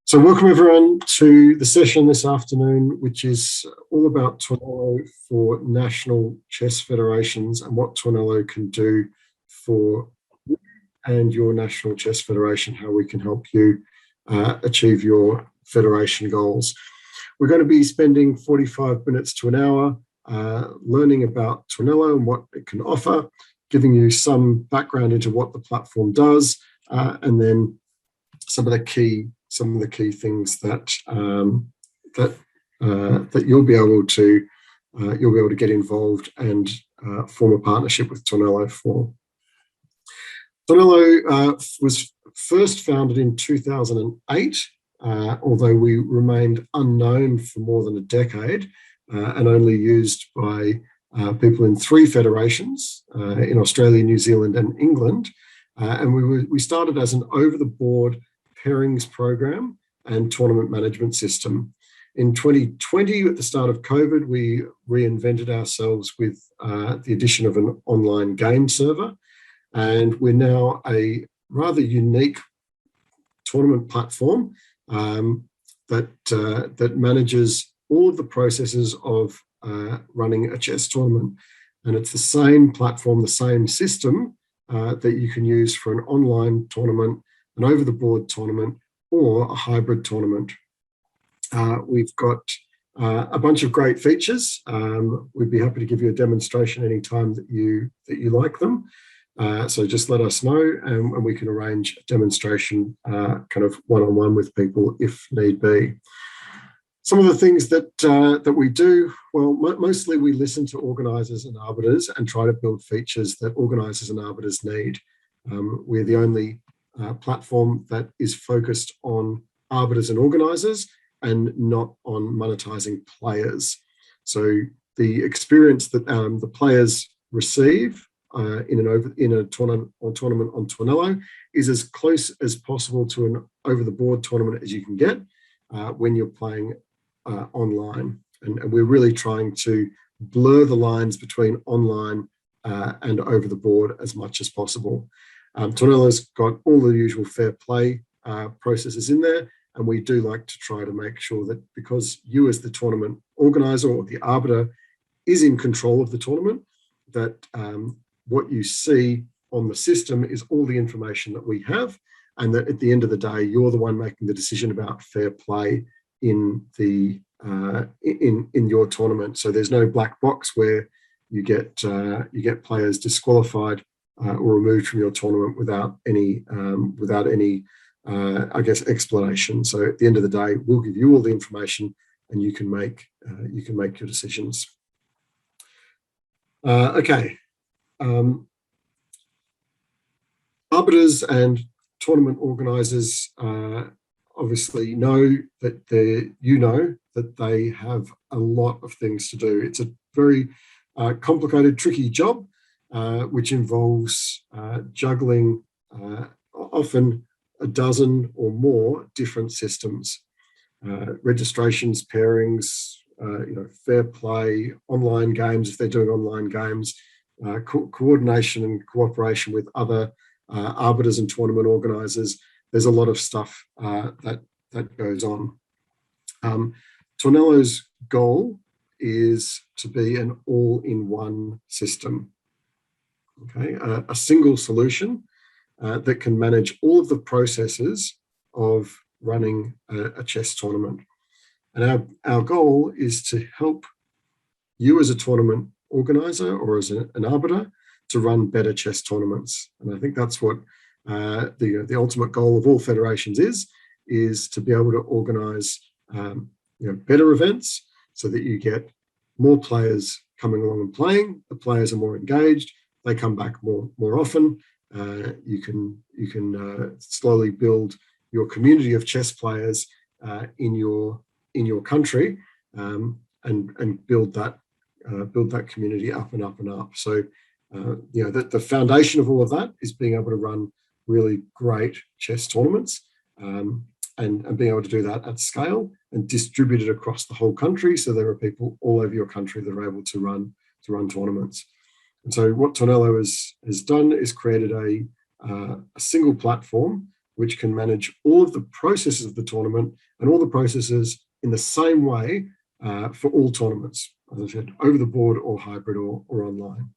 So welcome everyone to the session this afternoon, which is all about Tonello for national chess federations and what Tonello can do for you and your national chess federation, how we can help you achieve your federation goals. We're going to be spending 45 minutes to an hour learning about Tonello and what it can offer, giving you some background into what the platform does, and then some of the key things that that you'll be able to get involved and form a partnership with Tonello for. Tonello was first founded in 2008, although we remained unknown for more than a decade and only used by people in 3 federations in Australia, New Zealand, and England. And we started as an over-the-board pairings program and tournament management system. In 2020, at the start of COVID, we reinvented ourselves with the addition of an online game server, and we're now a rather unique tournament platform that manages all of the processes of running a chess tournament. And it's the same platform, the same system that you can use for an online tournament, an over-the-board tournament, or a hybrid tournament. We've got a bunch of great features. We'd be happy to give you a demonstration anytime that you like them. So just let us know, and we can arrange a demonstration kind of one-on-one with people if need be. Some of the things that we do, well, mostly we listen to organisers and arbiters and try to build features that organisers and arbiters need. We're the only platform that is focused on arbiters and organisers and not on monetizing players. So the experience that the players receive in a tournament on Tonello is as close as possible to an over-the-board tournament as you can get when you're playing online. And we're really trying to blur the lines between online and over-the-board as much as possible. Tonello's got all the usual fair play processes in there, and we do like to try to make sure that because you as the tournament organizer or the arbiter is in control of the tournament, that what you see on the system is all the information that we have, and that at the end of the day, you're the one making the decision about fair play in the in your tournament. So there's no black box where you get players disqualified or removed from your tournament without any I guess explanation. So at the end of the day, we'll give you all the information, and you can make your decisions. Okay. Arbiters and tournament organisers obviously know that they have a lot of things to do. It's a very complicated, tricky job, which involves juggling often a dozen or more different systems, registrations, pairings, fair play, online games if they're doing online games, coordination and cooperation with other arbiters and tournament organisers. There's a lot of stuff that goes on. Tonello's goal is to be an all-in-one system. Okay, a single solution that can manage all of the processes of running a chess tournament. And our goal is to help you as a tournament organizer or as an arbiter to run better chess tournaments. And I think that's what the ultimate goal of all federations is to be able to organize better events so that you get more players coming along and playing. The players are more engaged. They come back more often. You can slowly build your community of chess players in your country and build that community up and up and up. So the foundation of all of that is being able to run really great chess tournaments and being able to do that at scale and distribute it across the whole country. So there are people all over your country that are able to run tournaments. And so what Tonello has done is created a single platform which can manage all of the processes of the tournament and all the processes in the same way for all tournaments, as I said, over the board or hybrid or online.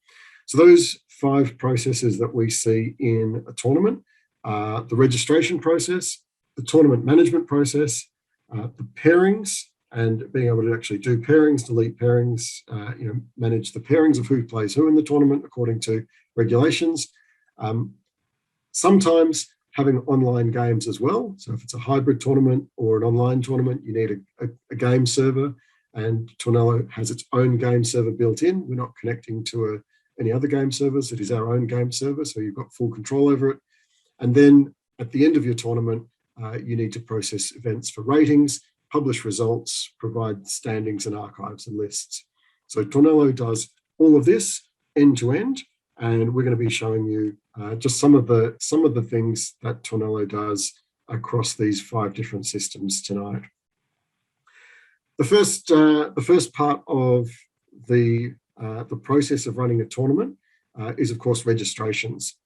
So those 5 processes that we see in a tournament are the registration process, the tournament management process, the pairings, and being able to actually do pairings, delete pairings, manage the pairings of who plays who in the tournament according to regulations. Sometimes having online games as well. So if it's a hybrid tournament or an online tournament, you need a game server, and Tornello has its own game server built in. We're not connecting to any other game servers. It is our own game server, so you've got full control over it. And then at the end of your tournament, you need to process events for ratings, publish results, provide standings and archives and lists. So Tornello does all of this end to end, and we're going to be showing you just some of the things that Tornello does across these 5 different systems tonight. The first part of the process of running a tournament is, of course, registrations.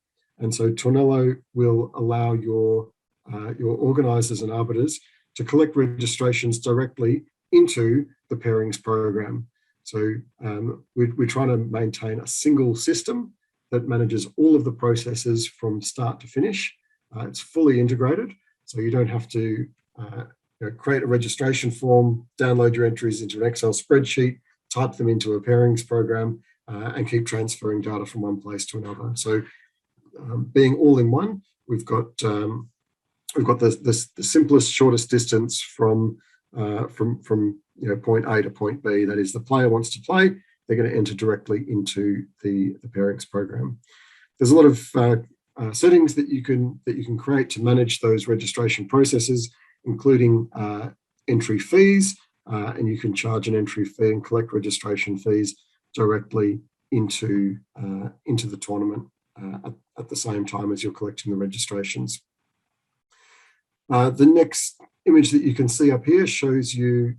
And so Tornello will allow your organisers and arbiters to collect registrations directly into the pairings program. So we're trying to maintain a single system that manages all of the processes from start to finish. It's fully integrated, so you don't have to create a registration form, download your entries into an Excel spreadsheet, type them into a pairings program, and keep transferring data from one place to another. So being all in one, we've got the simplest, shortest distance from point A to point B. That is, the player wants to play, they're going to enter directly into the pairings program. There's a lot of settings that you can create to manage those registration processes, including entry fees, and you can charge an entry fee and collect registration fees directly into the tournament at the same time as you're collecting the registrations. The next image that you can see up here shows you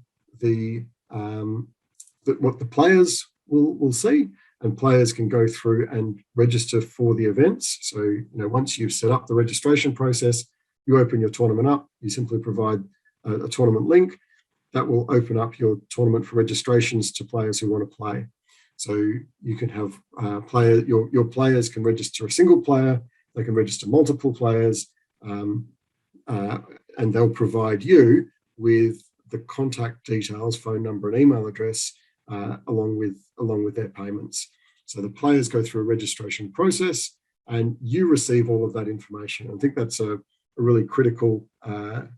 what the players will see, and players can go through and register for the events. So once you've set up the registration process, you open your tournament up, you simply provide a tournament link that will open up your tournament for registrations to players who want to play. So you can have your players can register a single player, they can register multiple players, and they'll provide you with the contact details, phone number and email address, along with their payments. So the players go through a registration process and you receive all of that information. I think that's a really critical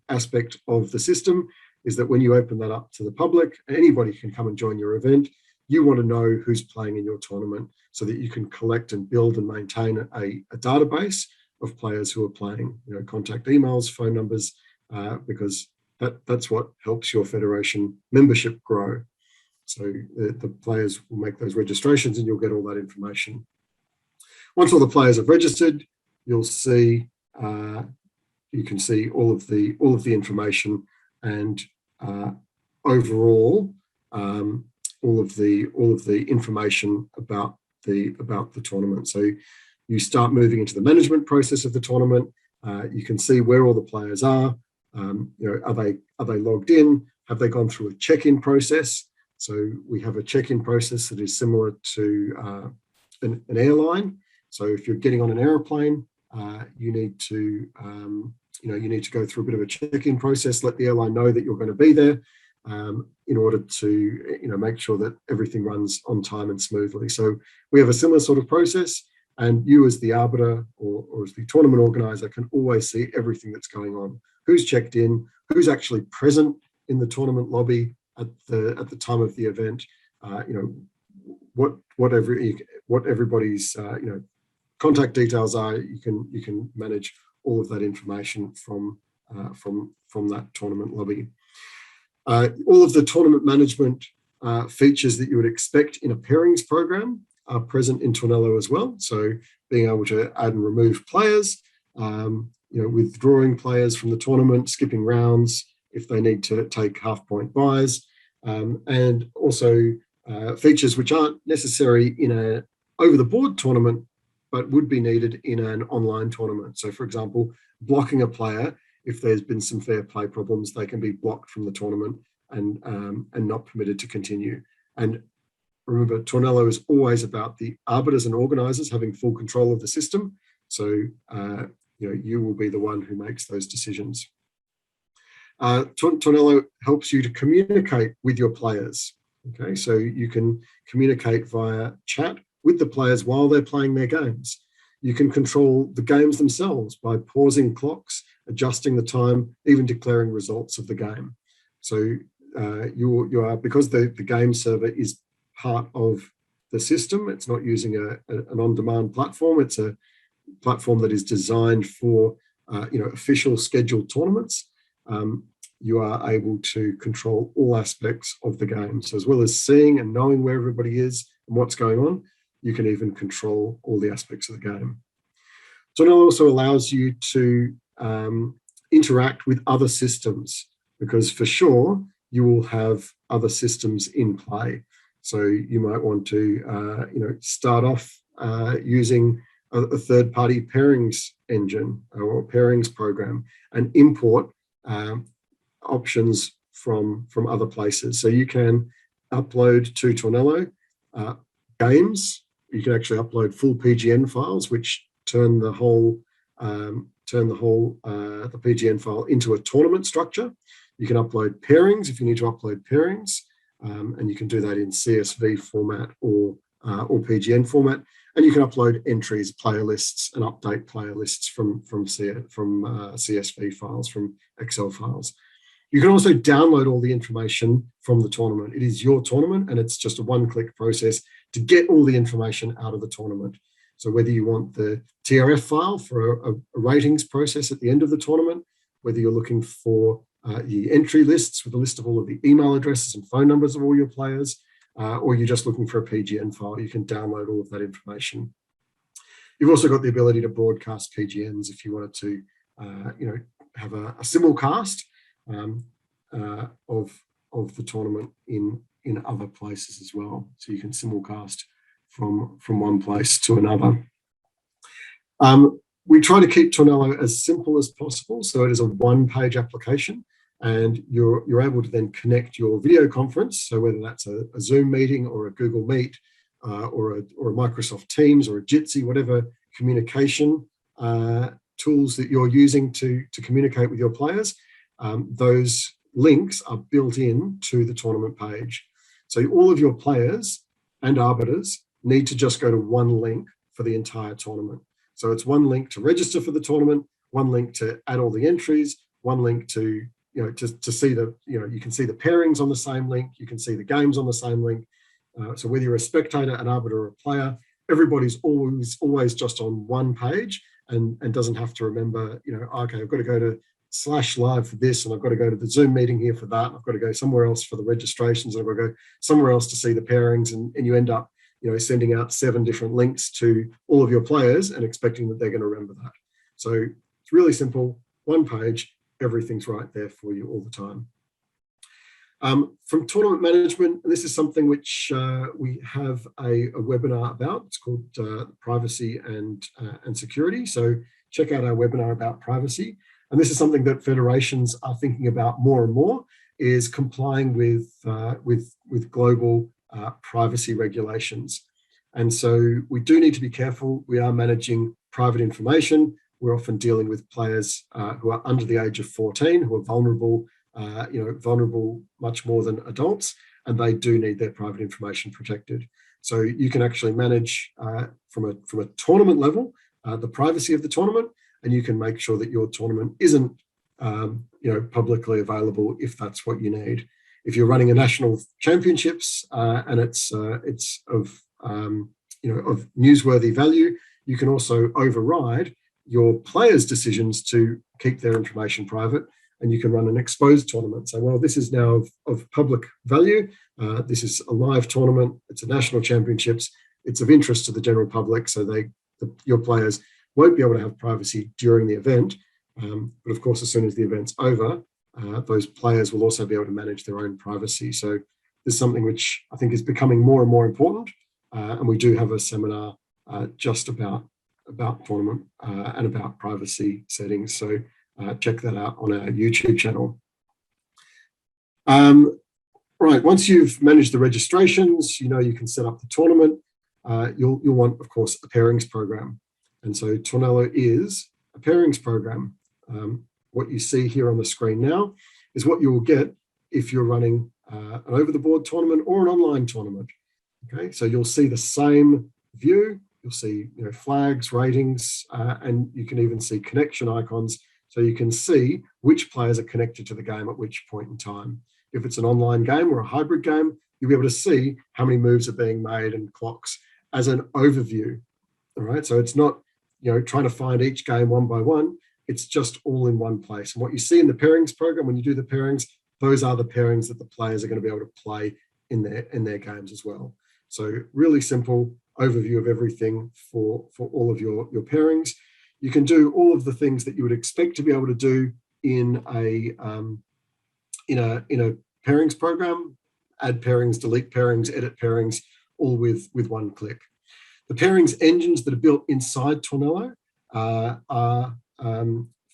aspect of the system, is that when you open that up to the public, anybody can come and join your event. You want to know who's playing in your tournament so that you can collect and build and maintain a database of players who are playing, contact emails, phone numbers, because that's what helps your federation membership grow. So the players will make those registrations and you'll get all that information. Once all the players have registered, you can see all of the information and overall all of the information about the tournament. So you start moving into the management process of the tournament. You can see where all the players are. Are they logged in? Have they gone through a check-in process? So we have a check-in process that is similar to an airline. So if you're getting on an airplane, you need to go through a bit of a check-in process, let the airline know that you're going to be there, in order to make sure that everything runs on time and smoothly. So we have a similar sort of process, and you as the arbiter or as the tournament organizer can always see everything that's going on, who's checked in, who's actually present in the tournament lobby at the time of the event, what everybody's contact details are. You can manage all of that information from that tournament lobby. All of the tournament management features that you would expect in a pairings program are present in Tornello as well. So being able to add and remove players, withdrawing players from the tournament, skipping rounds if they need to take half-point buys, and also features which aren't necessary in a over-the-board tournament but would be needed in an online tournament. So, for example, blocking a player, if there's been some fair play problems, they can be blocked from the tournament and not permitted to continue. And remember, Tornello is always about the arbiters and organisers having full control of the system. So you will be the one who makes those decisions. Tornello helps you to communicate with your players. Okay, so you can communicate via chat with the players while they're playing their games. You can control the games themselves by pausing clocks, adjusting the time, even declaring results of the game. So you are, because the game server is part of the system, it's not using an on-demand platform. It's a platform that is designed for official scheduled tournaments. You are able to control all aspects of the game. So as well as seeing and knowing where everybody is and what's going on, you can even control all the aspects of the game. Tornello also allows you to interact with other systems, because for sure you will have other systems in play. So you might want to start off using a third-party pairings engine or pairings program and import options from other places. So you can upload to Tornello games. You can actually upload full PGN files, which turn the whole the PGN file into a tournament structure. You can upload pairings if you need to upload pairings, and you can do that in CSV format or PGN format. And you can upload entries, player lists, and update player lists from CSV files, from Excel files. You can also download all the information from the tournament. It is your tournament, and it's just a one-click process to get all the information out of the tournament. So whether you want the TRF file for a ratings process at the end of the tournament, whether you're looking for the entry lists with a list of all of the email addresses and phone numbers of all your players, or you're just looking for a PGN file, you can download all of that information. You've also got the ability to broadcast PGNs if you wanted to, have a simulcast of the tournament in other places as well. So you can simulcast from one place to another. We try to keep Tornello as simple as possible, so it is a one-page application, and you're able to then connect your video conference. So whether that's a Zoom meeting or a Google Meet or a Microsoft Teams or a Jitsi, whatever communication tools that you're using to communicate with your players, those links are built in to the tournament page. So all of your players and arbiters need to just go to one link for the entire tournament. So it's one link to register for the tournament, one link to add all the entries, one link to to see you can see the pairings on the same link, you can see the games on the same link. So whether you're a spectator, an arbiter, or a player, everybody's always just on one page and doesn't have to remember, okay, I've got to go to /live for this, and I've got to go to the Zoom meeting here for that. I've got to go somewhere else for the registrations, and I've got to go somewhere else to see the pairings, and you end up sending out 7 different links to all of your players and expecting that they're going to remember that. So it's really simple, one page, everything's right there for you all the time. From tournament management, and this is something which we have a webinar about. It's called Privacy and Security. So check out our webinar about privacy. And this is something that federations are thinking about more and more, is complying with global privacy regulations. And so we do need to be careful. We are managing private information. We're often dealing with players who are under the age of 14, who are vulnerable, vulnerable much more than adults, and they do need their private information protected. So you can actually manage from a tournament level the privacy of the tournament, and you can make sure that your tournament isn't publicly available if that's what you need. If you're running a national championships and it's of newsworthy value, you can also override your players' decisions to keep their information private, and you can run an exposed tournament. So, well, this is now of public value. This is a live tournament. It's a national championships. It's of interest to the general public, so your players won't be able to have privacy during the event. But of course, as soon as the event's over, those players will also be able to manage their own privacy. So this is something which I think is becoming more and more important. And we do have a seminar just about about tournament and about privacy settings. So check that out on our YouTube channel. Right, once you've managed the registrations, you know you can set up the tournament. You'll want, of course, a pairings program. And so Tornello is a pairings program. What you see here on the screen now is what you will get if you're running an over-the-board tournament or an online tournament. Okay, so you'll see the same view. You'll see flags, ratings, and you can even see connection icons. So you can see which players are connected to the game at which point in time. If it's an online game or a hybrid game, you'll be able to see how many moves are being made and clocks as an overview. All right, so it's not trying to find each game one by one. It's just all in one place. And what you see in the pairings program, when you do the pairings, those are the pairings that the players are going to be able to play in their games as well. So really simple overview of everything for all of your pairings. You can do all of the things that you would expect to be able to do in a pairings program: add pairings, delete pairings, edit pairings, all with one click. The pairings engines that are built inside Tornello are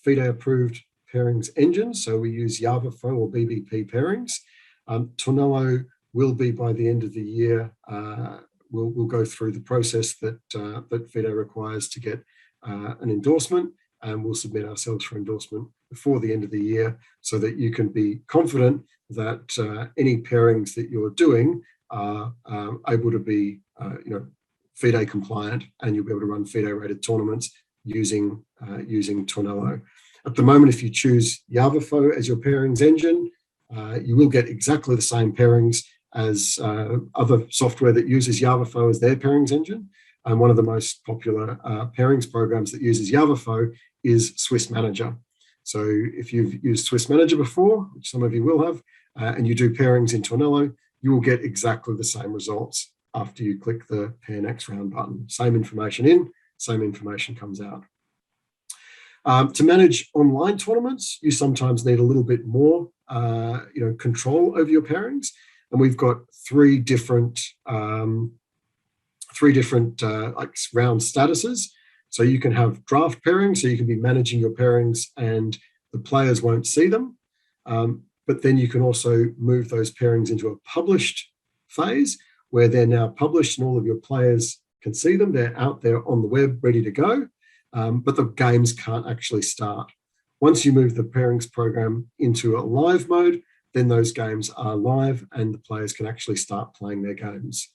FIDE approved pairings engines. So we use JavaFo or BBP pairings. Tornello will be, by the end of the year, we'll go through the process that FIDE requires to get an endorsement, and we'll submit ourselves for endorsement before the end of the year, so that you can be confident that any pairings that you're doing are able to be FIDE compliant, and you'll be able to run FIDE rated tournaments using Tornello. At the moment, if you choose JavaFo as your pairings engine, you will get exactly the same pairings as other software that uses JavaFo as their pairings engine. And one of the most popular pairings programs that uses JavaFo is Swiss Manager. So if you've used Swiss Manager before, which some of you will have, and you do pairings in Tornello, you will get exactly the same results after you click the Pair Next Round button. Same information in, same information comes out. To manage online tournaments, you sometimes need a little bit more control over your pairings. And we've got three different round statuses. So you can have draft pairings, so you can be managing your pairings and the players won't see them. But then you can also move those pairings into a published phase, where they're now published and all of your players can see them. They're out there on the web ready to go, but the games can't actually start. Once you move the pairings program into a live mode, then those games are live and the players can actually start playing their games.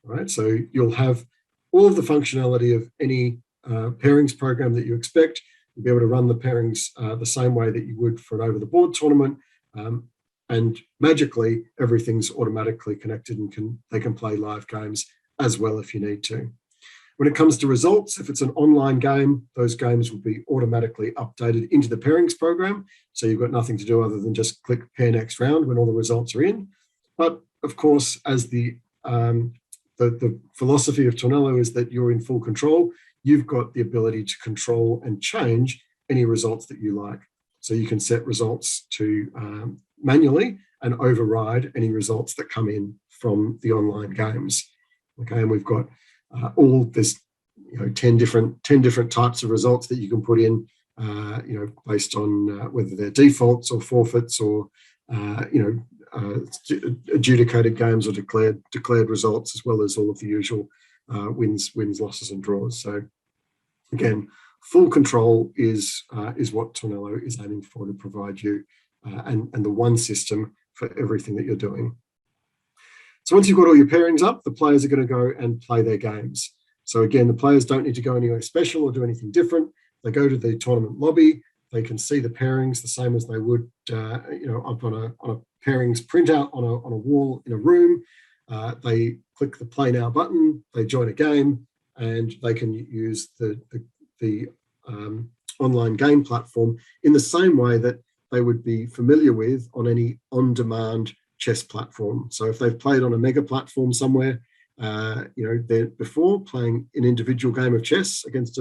All right, so you'll have all of the functionality of any pairings program that you expect. You'll be able to run the pairings the same way that you would for an over-the-board tournament, and magically everything's automatically connected and they can play live games as well if you need to. When it comes to results, if it's an online game, those games will be automatically updated into the pairings program. So you've got nothing to do other than just click Pair Next Round when all the results are in. But of course, as the philosophy of Tornello is that you're in full control, you've got the ability to control and change any results that you like. So you can set results to manually and override any results that come in from the online games. Okay, and we've got all this, 10 different types of results that you can put in, based on whether they're defaults or forfeits or adjudicated games or declared results, as well as all of the usual wins, losses, and draws. So again, full control is what Tornello is aiming for, to provide you and the one system for everything that you're doing. So once you've got all your pairings up, the players are going to go and play their games. So again, the players don't need to go anywhere special or do anything different. They go to the tournament lobby. They can see the pairings the same as they would, up on a pairings printout on a wall in a room. They click the Play Now button. They join a game, and they can use the online game platform in the same way that they would be familiar with on any on-demand chess platform. So if they've played on a mega platform somewhere, they're before playing an individual game of chess against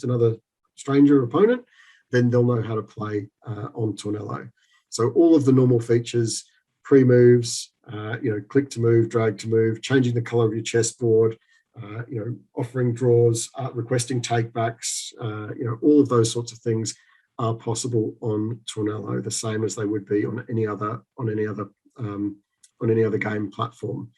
another stranger opponent, then they'll know how to play on Tornello. So all of the normal features, pre-moves, click to move, drag to move, changing the color of your chessboard, offering draws, requesting takebacks, all of those sorts of things are possible on Tornello, the same as they would be on any other game platform.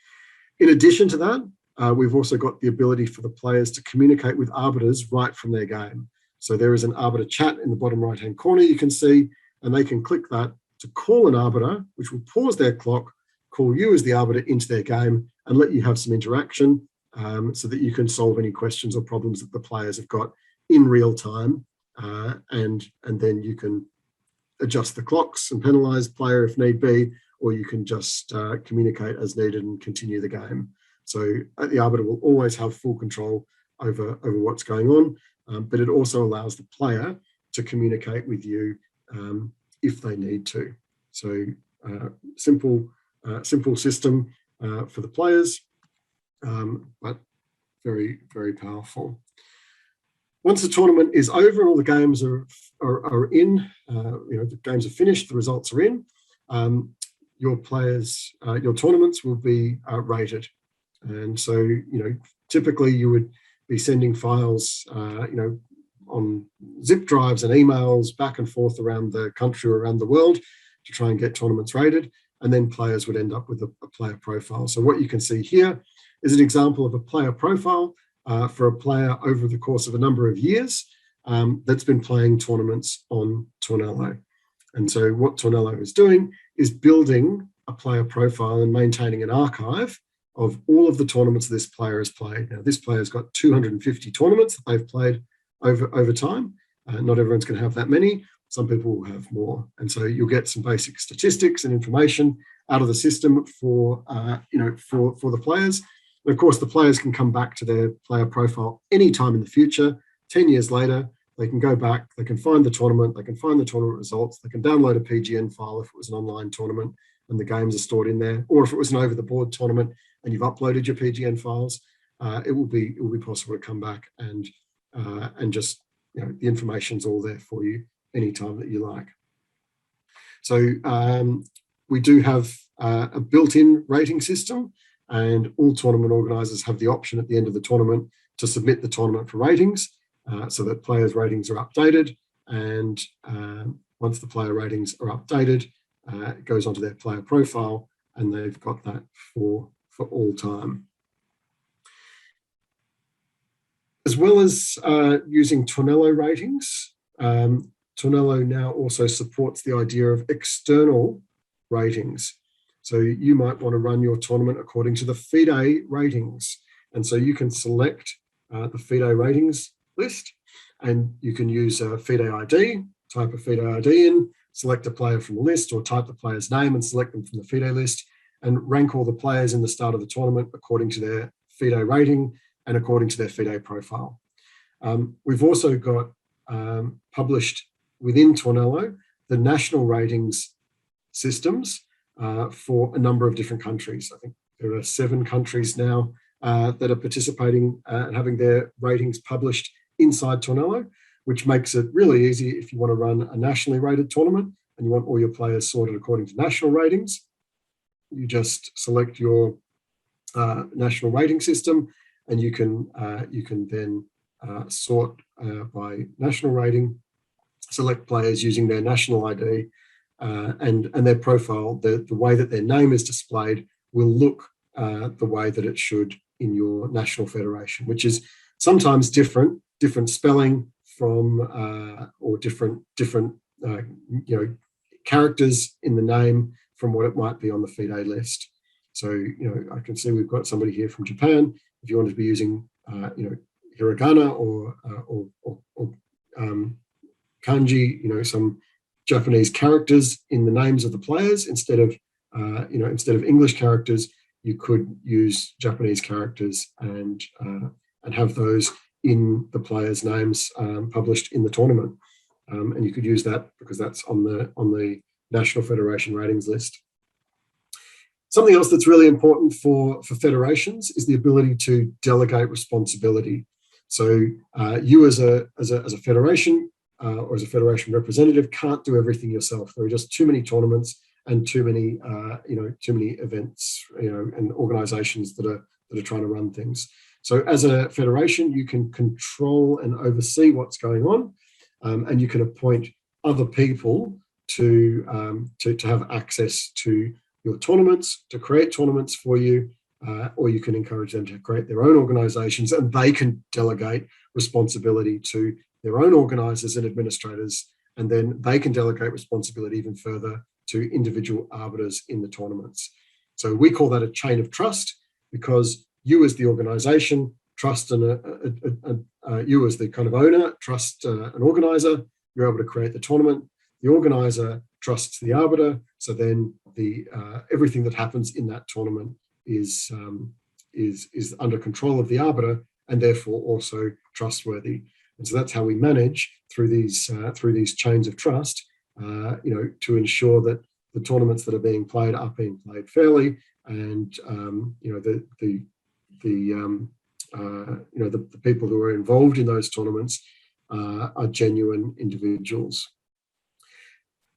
In addition to that, we've also got the ability for the players to communicate with arbiters right from their game. So there is an arbiter chat in the bottom right-hand corner you can see, and they can click that to call an arbiter, which will pause their clock, call you as the arbiter into their game, and let you have some interaction so that you can solve any questions or problems that the players have got in real time. And then you can adjust the clocks and penalise player if need be, or you can just communicate as needed and continue the game. So the arbiter will always have full control over what's going on, but it also allows the player to communicate with you if they need to. So simple system for the players, but very, very powerful. Once the tournament is over and all the games are in, the games are finished, the results are in, your tournaments will be rated. And so, typically you would be sending files, on zip drives and emails back and forth around the country or around the world to try and get tournaments rated. And then players would end up with a player profile. So what you can see here is an example of a player profile for a player over the course of a number of years that's been playing tournaments on Tornello. And so what Tornello is doing is building a player profile and maintaining an archive of all of the tournaments this player has played. Now, this player's got 250 tournaments that they've played over time. Not everyone's going to have that many. Some people will have more. And so you'll get some basic statistics and information out of the system for the players. And of course, the players can come back to their player profile anytime in the future. 10 years later, they can go back, they can find the tournament, they can find the tournament results, they can download a PGN file if it was an online tournament and the games are stored in there, or if it was an over-the-board tournament and you've uploaded your PGN files, it will be possible to come back and just, the information's all there for you anytime that you like. So we do have a built-in rating system, and all tournament organisers have the option at the end of the tournament to submit the tournament for ratings so that players' ratings are updated. And once the player ratings are updated, it goes onto their player profile, and they've got that for all time. As well as using Tornello ratings, Tornello now also supports the idea of external ratings. So you might want to run your tournament according to the FIDE ratings. And so you can select the FIDE ratings list, and you can use a FIDE ID, type a FIDE ID in, select a player from the list, or type the player's name and select them from the FIDE list, and rank all the players in the start of the tournament according to their FIDE rating and according to their FIDE profile. We've also got published within Tornello the national ratings systems for a number of different countries. I think there are 7 countries now that are participating and having their ratings published inside Tornello, which makes it really easy if you want to run a nationally rated tournament and you want all your players sorted according to national ratings. You just select your national rating system, and you can then sort by national rating, select players using their national ID and their profile. The way that their name is displayed will look the way that it should in your national federation, which is sometimes different spelling from or different characters in the name from what it might be on the FIDE list. So I can see we've got somebody here from Japan. If you wanted to be using hiragana or kanji, some Japanese characters in the names of the players instead of English characters, you could use Japanese characters and have those in the players' names published in the tournament, and you could use that because that's on the National Federation ratings list. Something else that's really important for federations is the ability to delegate responsibility. So you as a federation or as a federation representative can't do everything yourself. There are just too many tournaments and too many events, and organisations that are trying to run things. So as a federation, you can control and oversee what's going on, and you can appoint other people to have access to your tournaments, to create tournaments for you, or you can encourage them to create their own organizations, and they can delegate responsibility to their own organizers and administrators, and then they can delegate responsibility even further to individual arbiters in the tournaments. So we call that a chain of trust, because you as the organization trust you as the kind of owner trust an organizer. You're able to create the tournament. The organizer trusts the arbiter, so then everything that happens in that tournament is under control of the arbiter, and therefore also trustworthy. And so that's how we manage through these chains of trust, to ensure that the tournaments that are being played are being played fairly, and the people who are involved in those tournaments are genuine individuals.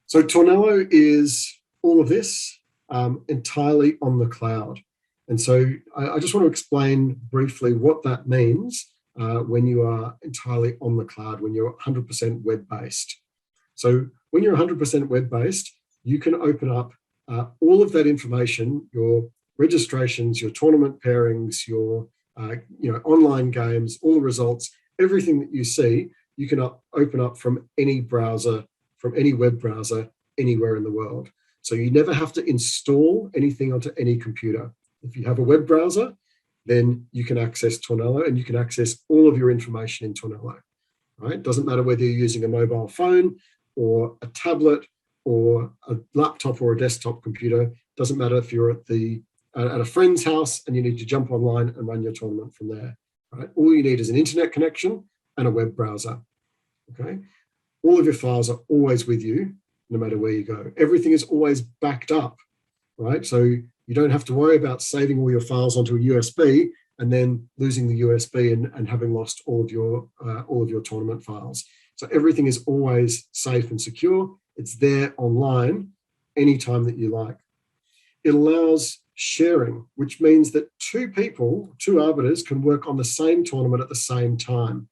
So Tornello is all of this entirely on the cloud. And so I just want to explain briefly what that means when you are entirely on the cloud, when you're 100% web-based. So when you're 100% web-based, you can open up all of that information, your registrations, your tournament pairings, your online games, all the results, everything that you see, you can open up from any browser, from any web browser, anywhere in the world. So you never have to install anything onto any computer. If you have a web browser, then you can access Tornello, and you can access all of your information in Tornello. Right? It doesn't matter whether you're using a mobile phone or a tablet or a laptop or a desktop computer. It doesn't matter if you're at a friend's house and you need to jump online and run your tournament from there. Right? All you need is an internet connection and a web browser. Okay? All of your files are always with you, no matter where you go. Everything is always backed up, right? So you don't have to worry about saving all your files onto a USB and then losing the USB and having lost all of your tournament files. So everything is always safe and secure. It's there online anytime that you like. It allows sharing, which means that two arbiters can work on the same tournament at the same time,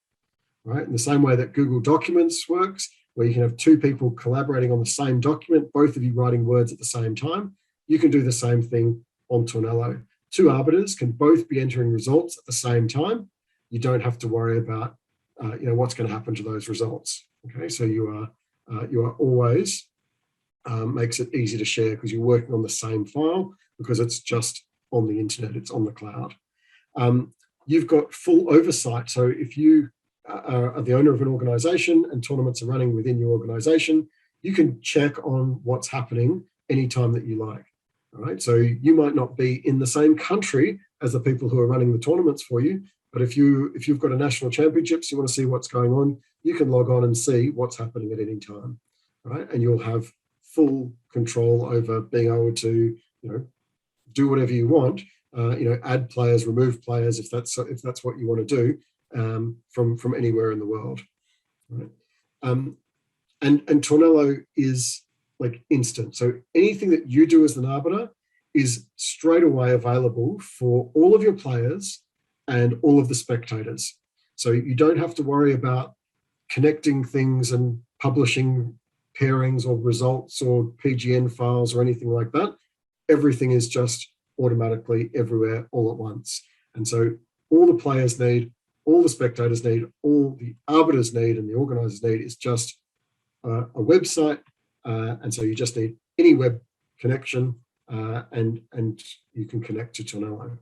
right? In the same way that Google Documents works, where you can have two people collaborating on the same document, both of you writing words at the same time, you can do the same thing on Tornello. Two arbiters can both be entering results at the same time. You don't have to worry about what's going to happen to those results. Okay, so you are always makes it easy to share because you're working on the same file, because it's just on the internet, it's on the cloud. You've got full oversight. So if you are the owner of an organization and tournaments are running within your organization, you can check on what's happening anytime that you like. All right, so you might not be in the same country as the people who are running the tournaments for you, but if you've got a national championships, you want to see what's going on, you can log on and see what's happening at any time, right? And you'll have full control over being able to, do whatever you want, add players, remove players, if that's what you want to do, from anywhere in the world, right? And Tornello is like instant. So anything that you do as an arbiter is straight away available for all of your players and all of the spectators. So you don't have to worry about connecting things and publishing pairings or results or PGN files or anything like that. Everything is just automatically everywhere all at once. And so all the players need, all the spectators need, all the arbiters need, and the organizers need is just a website. And so you just need any web connection and you can connect to Tornello.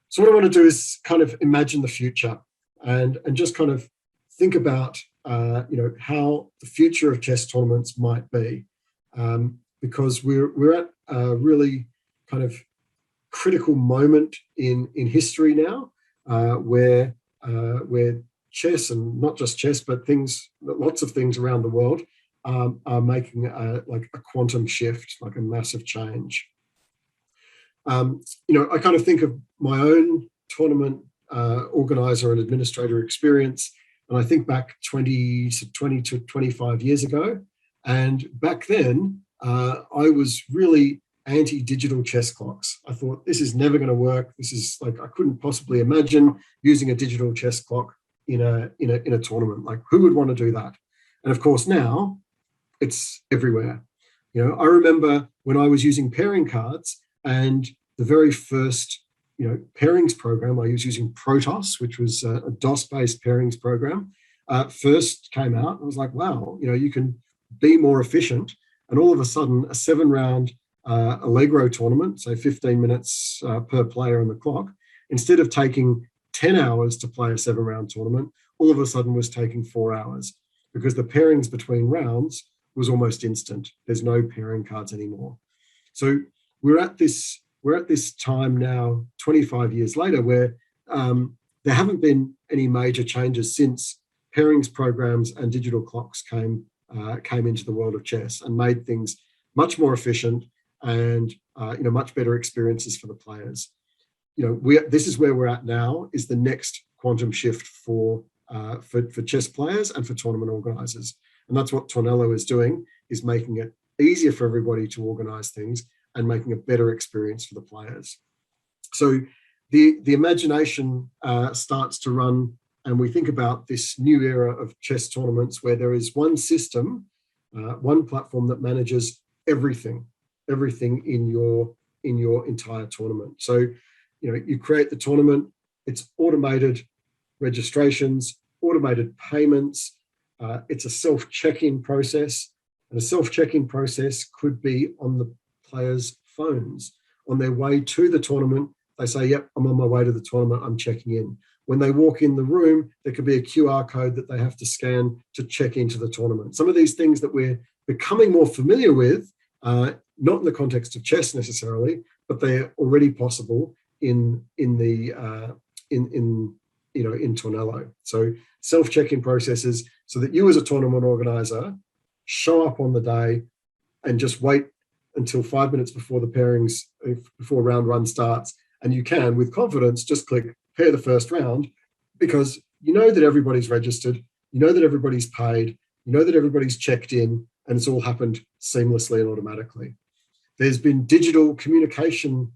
So what I want to do is kind of imagine the future and just kind of think about, how the future of chess tournaments might be, because we're at a really kind of critical moment in history now, where chess, and not just chess, but lots of things around the world are making like a quantum shift, like a massive change. I kind of think of my own tournament organizer and administrator experience, and I think back 20 to 25 years ago. And back then, I was really anti-digital chess clocks. I thought, this is never going to work. This is like, I couldn't possibly imagine using a digital chess clock in a tournament. Like, who would want to do that? And of course, now it's everywhere. I remember when I was using pairing cards, and the very first pairings program I was using, Protoss, which was a DOS-based pairings program, first came out. I was like, wow, you can be more efficient. And all of a sudden, a 7-round Allegro tournament, so 15 minutes per player on the clock, instead of taking 10 hours to play a 7-round tournament, all of a sudden was taking 4 hours, because the pairings between rounds was almost instant. There's no pairing cards anymore. So we're at this time now, 25 years later, where there haven't been any major changes since pairings programs and digital clocks came into the world of chess and made things much more efficient and much better experiences for the players. This is where we're at now, is the next quantum shift for chess players and for tournament organisers. And that's what Tornello is doing, is making it easier for everybody to organise things and making a better experience for the players. So the imagination starts to run, and we think about this new era of chess tournaments where there is one system, one platform that manages everything in your entire tournament. So, you create the tournament, it's automated registrations, automated payments, it's a self-check-in process, and a self-check-in process could be on the players' phones. On their way to the tournament, they say, yep, I'm on my way to the tournament, I'm checking in. When they walk in the room, there could be a QR code that they have to scan to check into the tournament. Some of these things that we're becoming more familiar with, not in the context of chess necessarily, but they're already possible in Tornello. So self-check-in processes, so that you as a tournament organizer show up on the day and just wait until 5 minutes before the pairings, before round one starts, and you can, with confidence, just click pair the first round, because you know that everybody's registered, you know that everybody's paid, you know that everybody's checked in, and it's all happened seamlessly and automatically. There's been digital communication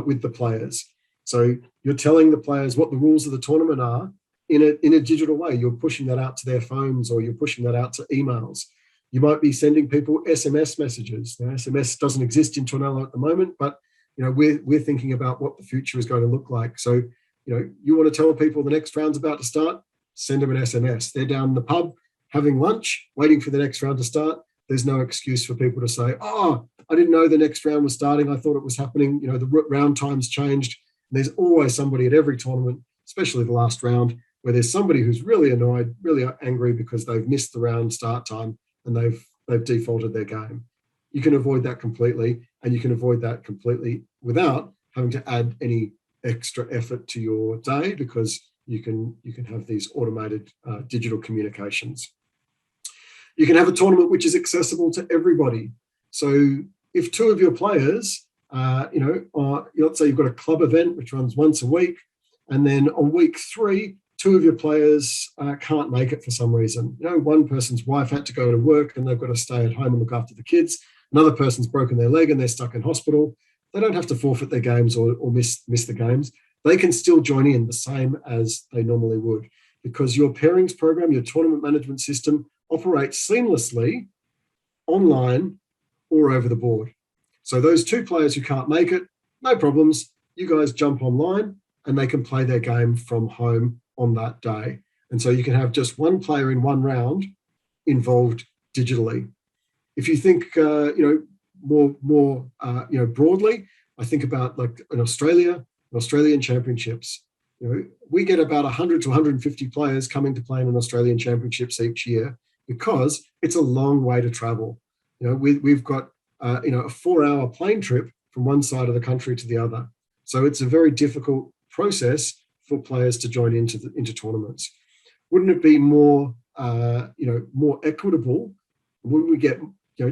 with the players. So you're telling the players what the rules of the tournament are in a digital way. You're pushing that out to their phones, or you're pushing that out to emails. You might be sending people SMS messages. Now, SMS doesn't exist in Tornello at the moment, but we're thinking about what the future is going to look like. So you want to tell people the next round's about to start, send them an SMS. They're down in the pub having lunch, waiting for the next round to start. There's no excuse for people to say, oh, I didn't know the next round was starting. I thought it was happening. The round times changed. And there's always somebody at every tournament, especially the last round, where there's somebody who's really annoyed, really angry because they've missed the round start time and they've defaulted their game. You can avoid that completely, and you can avoid that completely without having to add any extra effort to your day, because you can have these automated digital communications. You can have a tournament which is accessible to everybody. So if two of your players, let's say you've got a club event which runs once a week, and then on week 3, 2 of your players can't make it for some reason. One person's wife had to go to work and they've got to stay at home and look after the kids. Another person's broken their leg and they're stuck in hospital. They don't have to forfeit their games or miss the games. They can still join in the same as they normally would, because your pairings program, your tournament management system, operates seamlessly online or over the board. So those 2 players who can't make it, no problems. You guys jump online and they can play their game from home on that day. And so you can have just one player in one round involved digitally. If you think, more broadly, I think about like in Australia, Australian championships. We get about 100 to 150 players coming to play in an Australian championships each year, because it's a long way to travel. We've got a 4-hour plane trip from one side of the country to the other. So it's a very difficult process for players to join into tournaments. Wouldn't it be more equitable? Wouldn't we get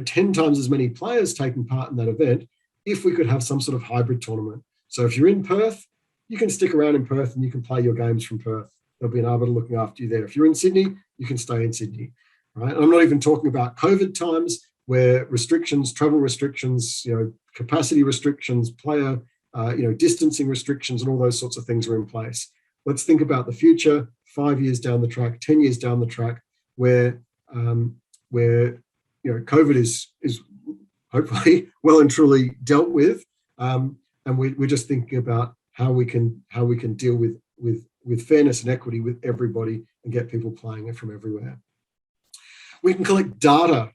10 times as many players taking part in that event if we could have some sort of hybrid tournament? So if you're in Perth, you can stick around in Perth and you can play your games from Perth. There'll be an arbiter looking after you there. If you're in Sydney, you can stay in Sydney. Right? And I'm not even talking about COVID times, where restrictions, travel restrictions, capacity restrictions, player, distancing restrictions, and all those sorts of things are in place. Let's think about the future, 5 years down the track, 10 years down the track, where COVID is hopefully well and truly dealt with, and we're just thinking about how we can deal with fairness and equity with everybody and get people playing it from everywhere. We can collect data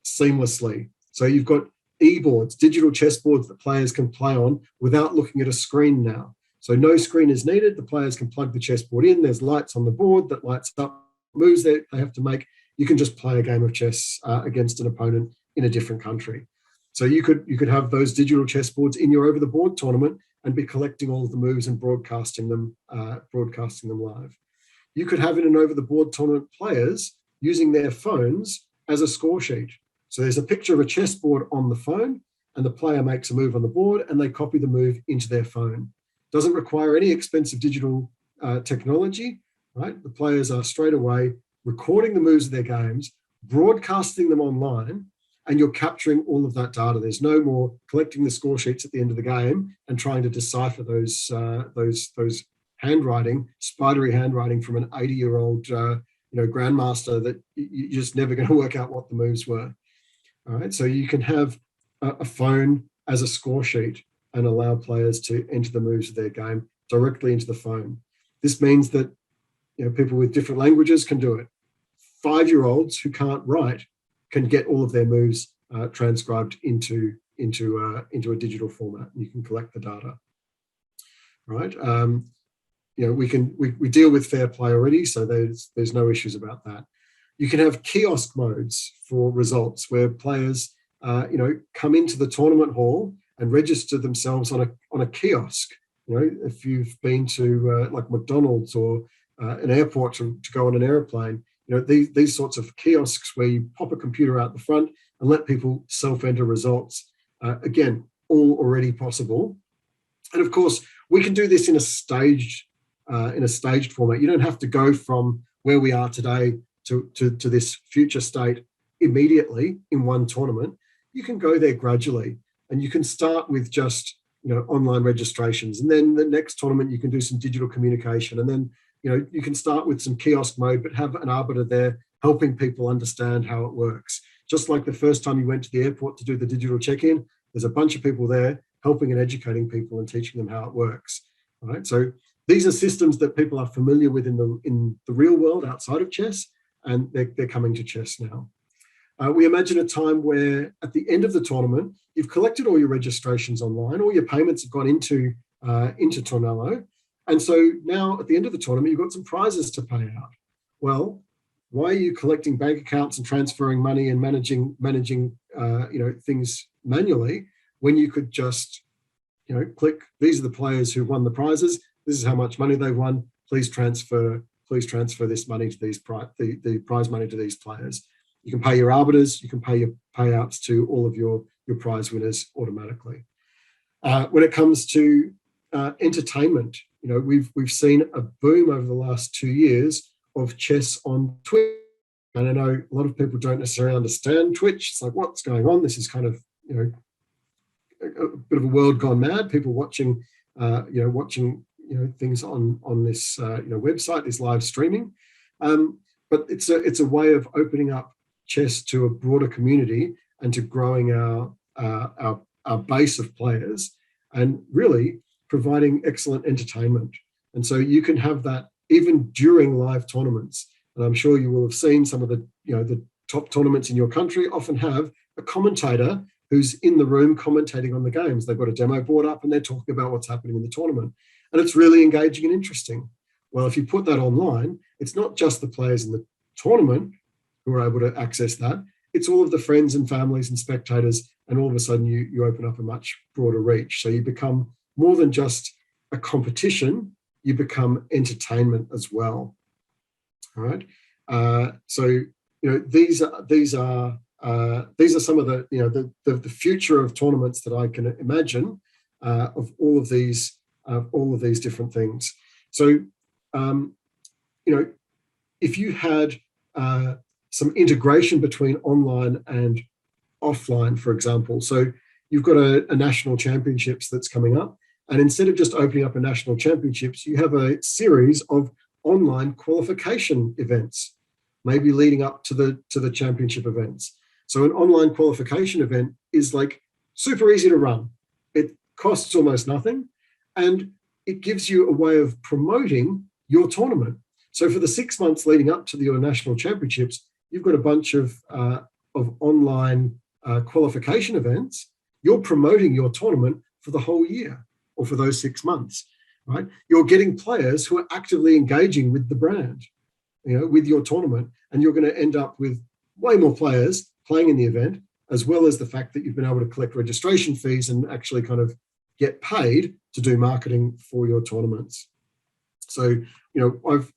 seamlessly. So you've got e-boards, digital chessboards that players can play on without looking at a screen now. So no screen is needed. The players can plug the chessboard in. There's lights on the board that lights up moves that they have to make. You can just play a game of chess against an opponent in a different country. So you could have those digital chessboards in your over-the-board tournament and be collecting all of the moves and broadcasting them live. You could have in an over-the-board tournament players using their phones as a score sheet. So there's a picture of a chessboard on the phone, and the player makes a move on the board, and they copy the move into their phone. Doesn't require any expensive digital technology, right? The players are straight away recording the moves of their games, broadcasting them online, and you're capturing all of that data. There's no more collecting the score sheets at the end of the game and trying to decipher those handwriting, spidery handwriting from an 80-year-old grandmaster that you're just never going to work out what the moves were. All right, so you can have a phone as a score sheet and allow players to enter the moves of their game directly into the phone. This means that people with different languages can do it. 5-year-olds who can't write can get all of their moves transcribed into a digital format, and you can collect the data. Right? We deal with fair play already, so there's no issues about that. You can have kiosk modes for results where players come into the tournament hall and register themselves on a kiosk. If you've been to like McDonald's or an airport to go on an airplane, these sorts of kiosks where you pop a computer out the front and let people self-enter results. Again, all already possible. And of course, we can do this in a staged format. You don't have to go from where we are today to this future state immediately in one tournament. You can go there gradually, and you can start with just online registrations, and then the next tournament you can do some digital communication, and then you can start with some kiosk mode, but have an arbiter there helping people understand how it works. Just like the first time you went to the airport to do the digital check-in, there's a bunch of people there helping and educating people and teaching them how it works. All right, so these are systems that people are familiar with in the real world outside of chess, and they're coming to chess now. We imagine a time where at the end of the tournament, you've collected all your registrations online, all your payments have gone into Tornello, and so now at the end of the tournament, you've got some prizes to pay out. Well, why are you collecting bank accounts and transferring money and managing things manually when you could just click, these are the players who won the prizes, this is how much money they won, please transfer this money to the prize money to these players. You can pay your arbiters, you can pay your payouts to all of your prize winners automatically. When it comes to entertainment, we've seen a boom over the last 2 years of chess on Twitch. And I know a lot of people don't necessarily understand Twitch. It's like, what's going on? This is kind of, a bit of a world gone mad. People watching things on this, website, this live streaming. But it's a way of opening up chess to a broader community and to growing our base of players and really providing excellent entertainment. And so you can have that even during live tournaments. And I'm sure you will have seen some of the top tournaments in your country often have a commentator who's in the room commentating on the games. They've got a demo board up and they're talking about what's happening in the tournament. And it's really engaging and interesting. Well, if you put that online, it's not just the players in the tournament who are able to access that. It's all of the friends and families and spectators. And all of a sudden you open up a much broader reach. So you become more than just a competition, you become entertainment as well. All right. These are some of the future of tournaments that I can imagine of all of these different things. So if you had some integration between online and offline, for example. So you've got a national championships that's coming up. And instead of just opening up a national championships, you have a series of online qualification events, maybe leading up to the championship events. So an online qualification event is like super easy to run. It costs almost nothing, and it gives you a way of promoting your tournament. So for the 6 months leading up to your national championships, you've got a bunch of online qualification events. You're promoting your tournament for the whole year or for those 6 months, right? You're getting players who are actively engaging with the brand, with your tournament, and you're going to end up with way more players playing in the event, as well as the fact that you've been able to collect registration fees and actually kind of get paid to do marketing for your tournaments. So,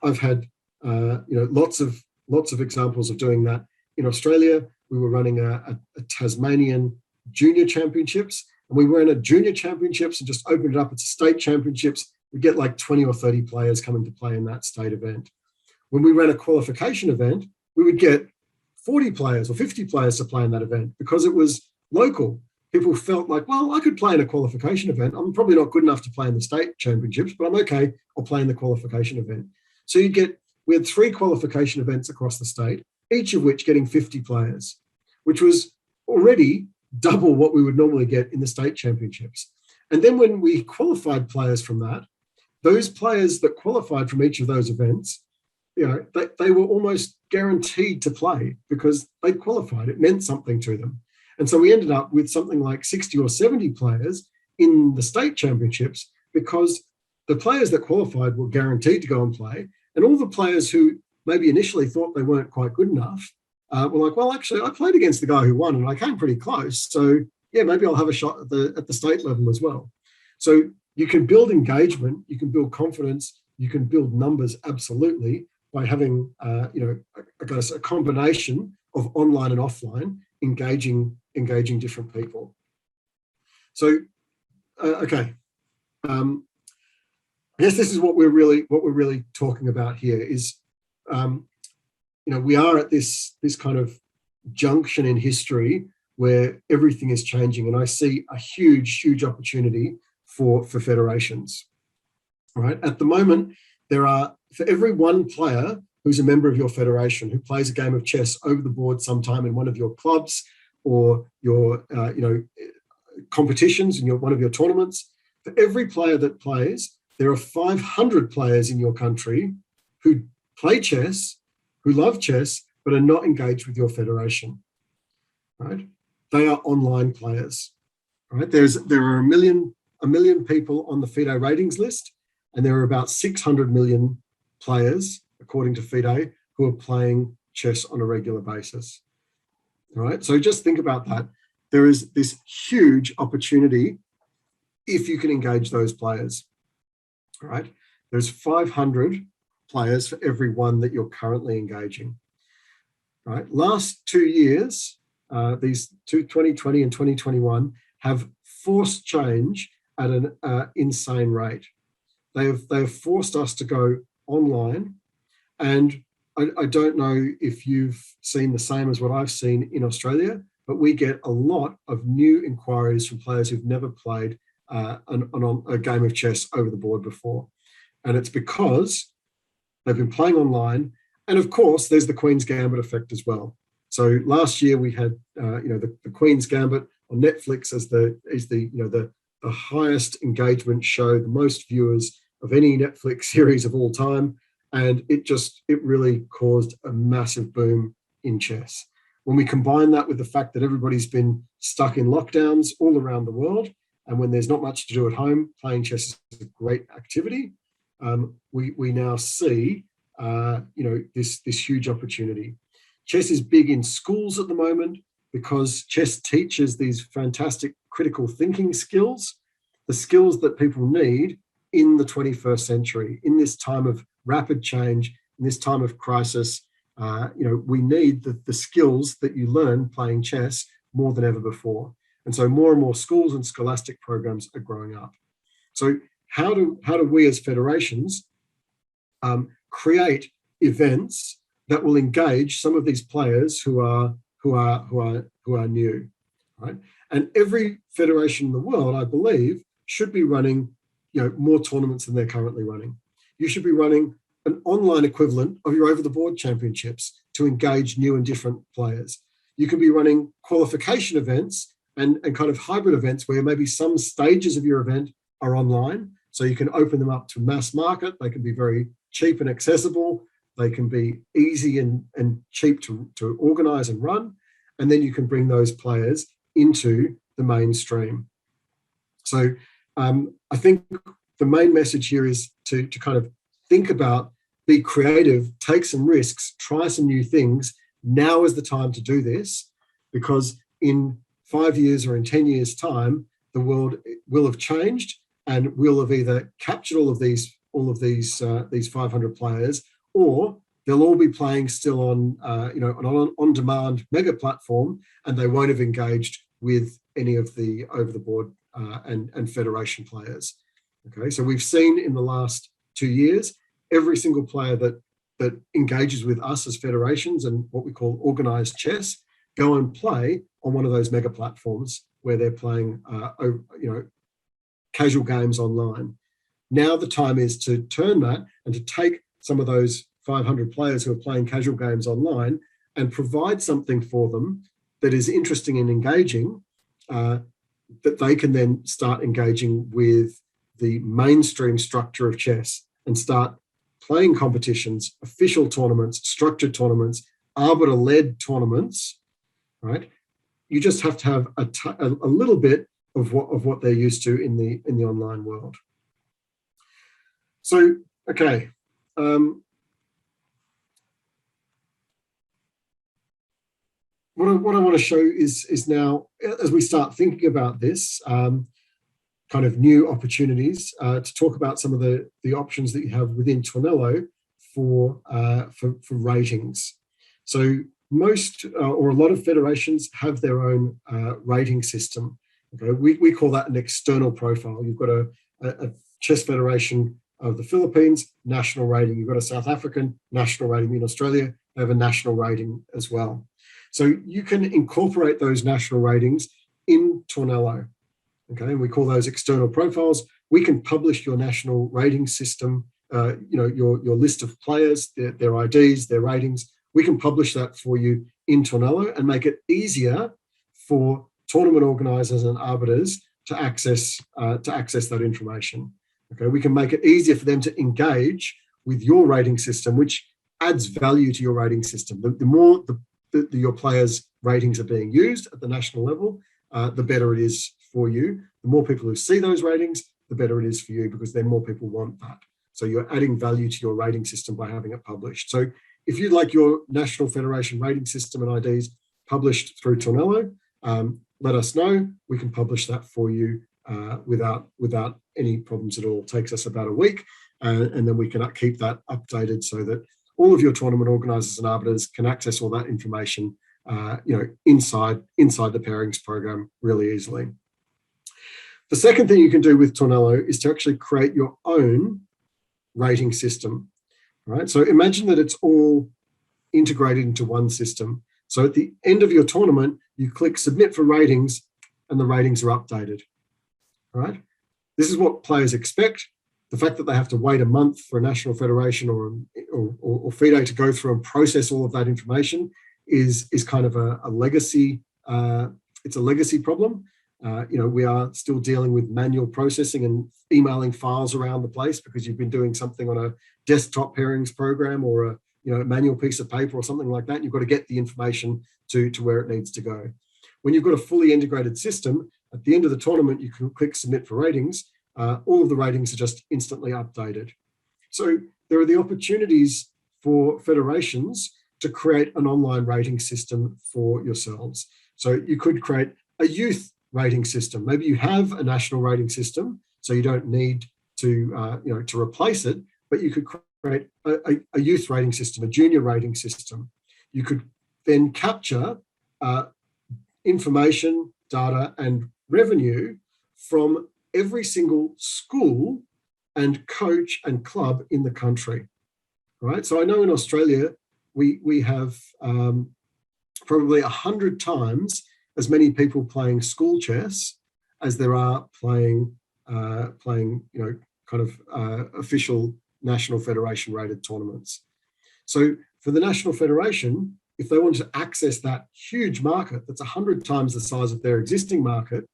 I've had lots of examples of doing that. In Australia, we were running a Tasmanian junior championships, and we ran a junior championships and just opened it up. It's a state championships. We get like 20 or 30 players coming to play in that state event. When we ran a qualification event, we would get 40 players or 50 players to play in that event because it was local. People felt like, well, I could play in a qualification event. I'm probably not good enough to play in the state championships, but I'm okay. I'll play in the qualification event. So we had 3 qualification events across the state, each of which getting 50 players, which was already double what we would normally get in the state championships. And then when we qualified players from that, those players that qualified from each of those events, they were almost guaranteed to play because they qualified. It meant something to them. And so we ended up with something like 60 or 70 players in the state championships because the players that qualified were guaranteed to go and play. And all the players who maybe initially thought they weren't quite good enough were like, well, actually, I played against the guy who won and I came pretty close. So, yeah, maybe I'll have a shot at the state level as well. So you can build engagement, you can build confidence, you can build numbers absolutely by having, a combination of online and offline engaging different people. So, okay. I guess this is what we're really talking about here is, we are at this kind of junction in history where everything is changing, and I see a huge opportunity for federations. Right at the moment, there are, for every one player who's a member of your federation who plays a game of chess over the board sometime in one of your clubs or your competitions in one of your tournaments, for every player that plays, there are 500 players in your country who play chess, who love chess, but are not engaged with your federation. Right? They are online players. Right? There are a million people on the FIDE ratings list, and there are about 600 million players, according to FIDE, who are playing chess on a regular basis. All right, so just think about that. There is this huge opportunity if you can engage those players. All right, there's 500 players for every one that you're currently engaging. All right, last 2 years, these 2020 and 2021 have forced change at an insane rate. They have forced us to go online, and I don't know if you've seen the same as what I've seen in Australia, but we get a lot of new inquiries from players who've never played a game of chess over the board before. And it's because they've been playing online. And of course, there's the Queen's Gambit effect as well. So last year we had the Queen's Gambit on Netflix as the highest engagement show, the most viewers of any Netflix series of all time. And it really caused a massive boom in chess. When we combine that with the fact that everybody's been stuck in lockdowns all around the world, and when there's not much to do at home, playing chess is a great activity. We now see this huge opportunity. Chess is big in schools at the moment because chess teaches these fantastic critical thinking skills, the skills that people need in the 21st century, in this time of rapid change, in this time of crisis. We need the skills that you learn playing chess more than ever before. And so more and more schools and scholastic programs are growing up. So how do we as federations create events that will engage some of these players who are new? right? And every federation in the world, I believe, should be running, more tournaments than they're currently running. You should be running an online equivalent of your over-the-board championships to engage new and different players. You can be running qualification events and kind of hybrid events where maybe some stages of your event are online. So you can open them up to mass market. They can be very cheap and accessible. They can be easy and cheap to organize and run. And then you can bring those players into the mainstream. So I think the main message here is to kind of think about, be creative, take some risks, try some new things. Now is the time to do this, because in 5 years or in 10 years' time, the world will have changed, and we'll have either captured all of these 500 players, or they'll all be playing still on an on-demand mega platform, and they won't have engaged with any of the over-the-board and federation players. Okay, so we've seen in the last 2 years, every single player that engages with us as federations and what we call organized chess go and play on one of those mega platforms where they're playing casual games online. Now the time is to turn that and to take some of those 500 players who are playing casual games online and provide something for them that is interesting and engaging, that they can then start engaging with the mainstream structure of chess and start playing competitions, official tournaments, structured tournaments, arbiter-led tournaments, right? You just have to have a little bit of what they're used to in the online world. So, okay. What I want to show is now, as we start thinking about this, kind of new opportunities, to talk about some of the options that you have within Tornello for ratings. So most or a lot of federations have their own rating system. Okay, we call that an external profile. You've got a chess federation of the Philippines, national rating. You've got a South African national rating. In Australia, they have a national rating as well. So you can incorporate those national ratings in Tornello. Okay, and we call those external profiles. We can publish your national rating system, your list of players, their IDs, their ratings. We can publish that for you in Tornello and make it easier for tournament organizers and arbiters to access that information. Okay, we can make it easier for them to engage with your rating system, which adds value to your rating system. The more your players' ratings are being used at the national level, the better it is for you. The more people who see those ratings, the better it is for you, because then more people want that. So you're adding value to your rating system by having it published. So if you'd like your National Federation rating system and IDs published through Tornello, let us know. We can publish that for you without any problems at all. It takes us about a week, and then we can keep that updated so that all of your tournament organizers and arbiters can access all that information inside the pairings program really easily. The second thing you can do with Tornello is to actually create your own rating system. Right? So imagine that it's all integrated into one system. So at the end of your tournament, you click submit for ratings and the ratings are updated. Right? This is what players expect. The fact that they have to wait a month for a national federation or FIDE to go through and process all of that information is kind of a legacy. It's a legacy problem. We are still dealing with manual processing and emailing files around the place because you've been doing something on a desktop pairings program or a manual piece of paper or something like that. You've got to get the information to where it needs to go. When you've got a fully integrated system, at the end of the tournament, you can click submit for ratings. All of the ratings are just instantly updated. So there are the opportunities for federations to create an online rating system for yourselves. So you could create a youth rating system. Maybe you have a national rating system, so you don't need to replace it, but you could create a youth rating system, a junior rating system. You could then capture information, data, and revenue from every single school and coach and club in the country, right? So I know in Australia, we have probably 100 times as many people playing school chess as there are playing, official National Federation rated tournaments. So for the National Federation, if they want to access that huge market that's 100 times the size of their existing market,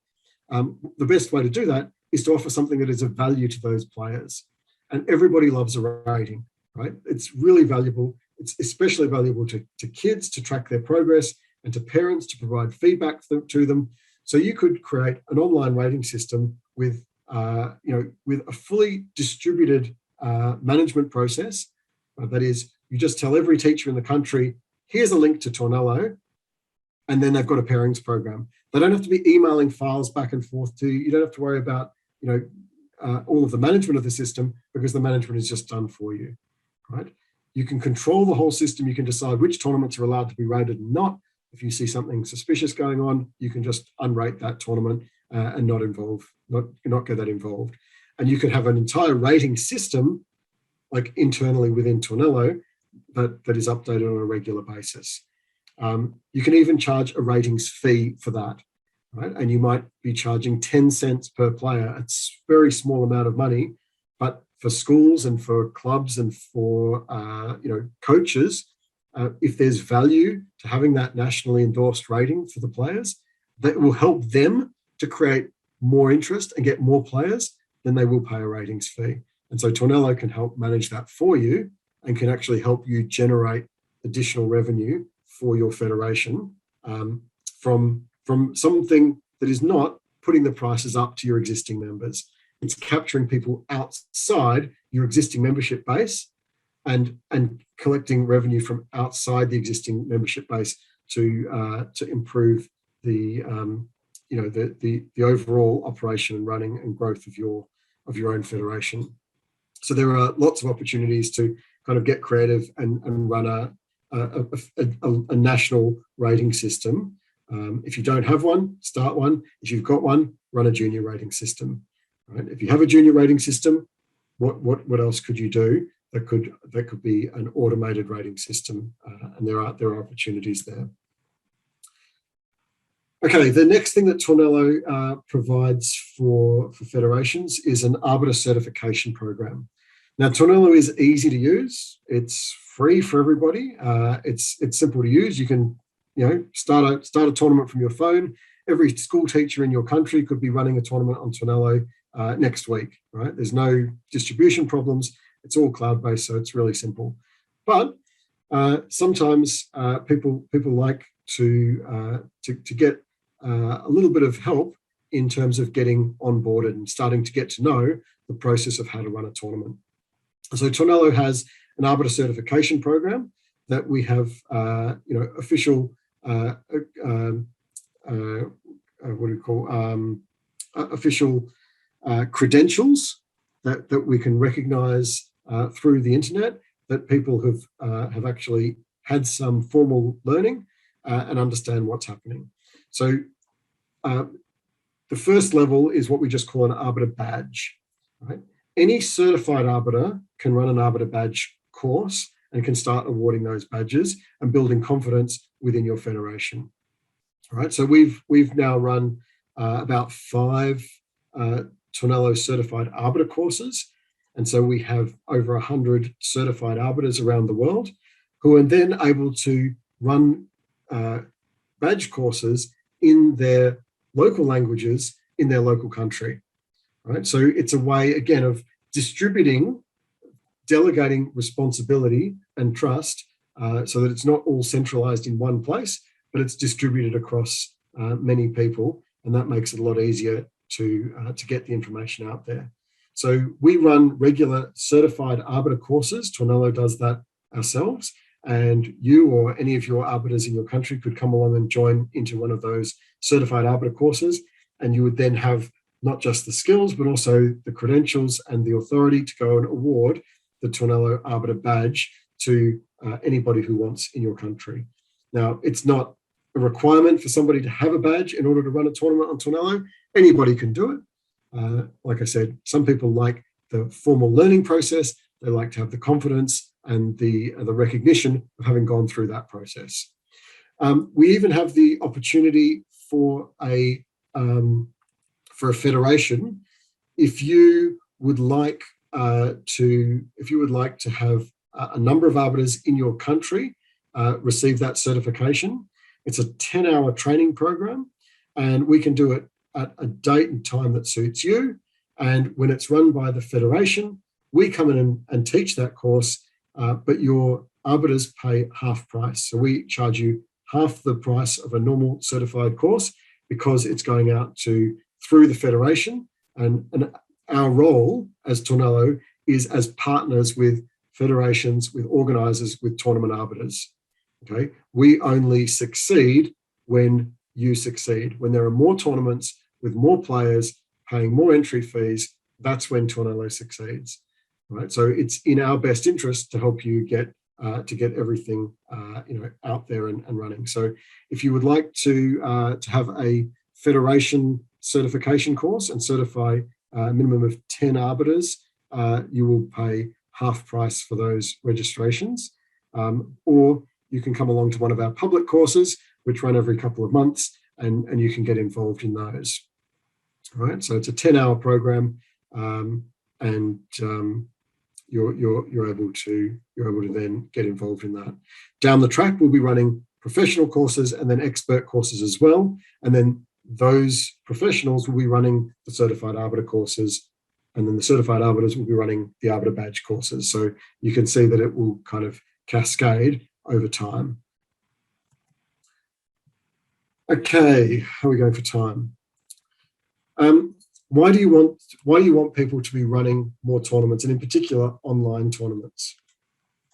the best way to do that is to offer something that is of value to those players. And everybody loves a rating, right? It's really valuable. It's especially valuable to kids to track their progress and to parents to provide feedback to them. So you could create an online rating system with a fully distributed management process. That is, you just tell every teacher in the country, here's a link to Tornello, and then they've got a pairings program. They don't have to be emailing files back and forth to you. You don't have to worry about all of the management of the system, because the management is just done for you, right? You can control the whole system. You can decide which tournaments are allowed to be rated and not. If you see something suspicious going on, you can just unrate that tournament and not get that involved. And you could have an entire rating system, like internally within Tornello, that is updated on a regular basis. You can even charge a ratings fee for that, right? And you might be charging 10 cents per player. It's a very small amount of money, but for schools and for clubs and for coaches, if there's value to having that nationally endorsed rating for the players, that will help them to create more interest and get more players, then they will pay a ratings fee. And so Tornello can help manage that for you and can actually help you generate additional revenue for your federation from something that is not putting the prices up to your existing members. It's capturing people outside your existing membership base and collecting revenue from outside the existing membership base to improve the overall operation and running and growth of your own federation. So there are lots of opportunities to kind of get creative and run a national rating system. If you don't have one, start one. If you've got one, run a junior rating system. Right? If you have a junior rating system, what else could you do? That could be an automated rating system, and there are opportunities there. Okay, the next thing that Tornello provides for federations is an arbiter certification program. Now, Tornello is easy to use. It's free for everybody. It's simple to use. You can start a tournament from your phone. Every school teacher in your country could be running a tournament on Tornello next week. Right? There's no distribution problems. It's all cloud-based, so it's really simple. But sometimes people like to get a little bit of help in terms of getting onboarded and starting to get to know the process of how to run a tournament. So Tornello has an arbiter certification program that we have, official official credentials that we can recognise through the internet, that people have actually had some formal learning and understand what's happening. So the first level is what we just call an arbiter badge. Right? Any certified arbiter can run an arbiter badge course and can start awarding those badges and building confidence within your federation. All right, so we've now run about 5 Tornello certified arbiter courses, and so we have over 100 certified arbiters around the world who are then able to run badge courses in their local languages in their local country. Right, so it's a way again of delegating responsibility and trust, so that it's not all centralized in one place, but it's distributed across many people, and that makes it a lot easier to get the information out there. So we run regular certified arbiter courses. Tornello does that ourselves, and you or any of your arbiters in your country could come along and join into one of those certified arbiter courses, and you would then have not just the skills, but also the credentials and the authority to go and award the Tornello Arbiter Badge to anybody who wants in your country. Now, it's not a requirement for somebody to have a badge in order to run a tournament on Tornello. Anybody can do it. Like I said, some people like the formal learning process. They like to have the confidence and the recognition of having gone through that process. We even have the opportunity for a federation, if you would like to have a number of arbiters in your country receive that certification, it's a 10-hour training program, and we can do it at a date and time that suits you. And when it's run by the federation, we come in and teach that course, but your arbiters pay half price. So we charge you half the price of a normal certified course because it's going out through the federation. And our role as Tornello is as partners with federations, with organisers, with tournament arbiters. Okay, we only succeed when you succeed. When there are more tournaments with more players paying more entry fees, that's when Tornello succeeds. Right, so it's in our best interest to help you get everything out there and running. So if you would like to have a federation certification course and certify a minimum of 10 arbiters, you will pay half price for those registrations, or you can come along to one of our public courses, which run every couple of months, and you can get involved in those. All right, so it's a 10-hour program, and you're able to then get involved in that. Down the track, we'll be running professional courses and then expert courses as well, and then those professionals will be running the certified arbiter courses, and then the certified arbiters will be running the arbiter badge courses. So you can see that it will kind of cascade over time. Okay, how are we going for time? Why do you want people to be running more tournaments, and in particular online tournaments?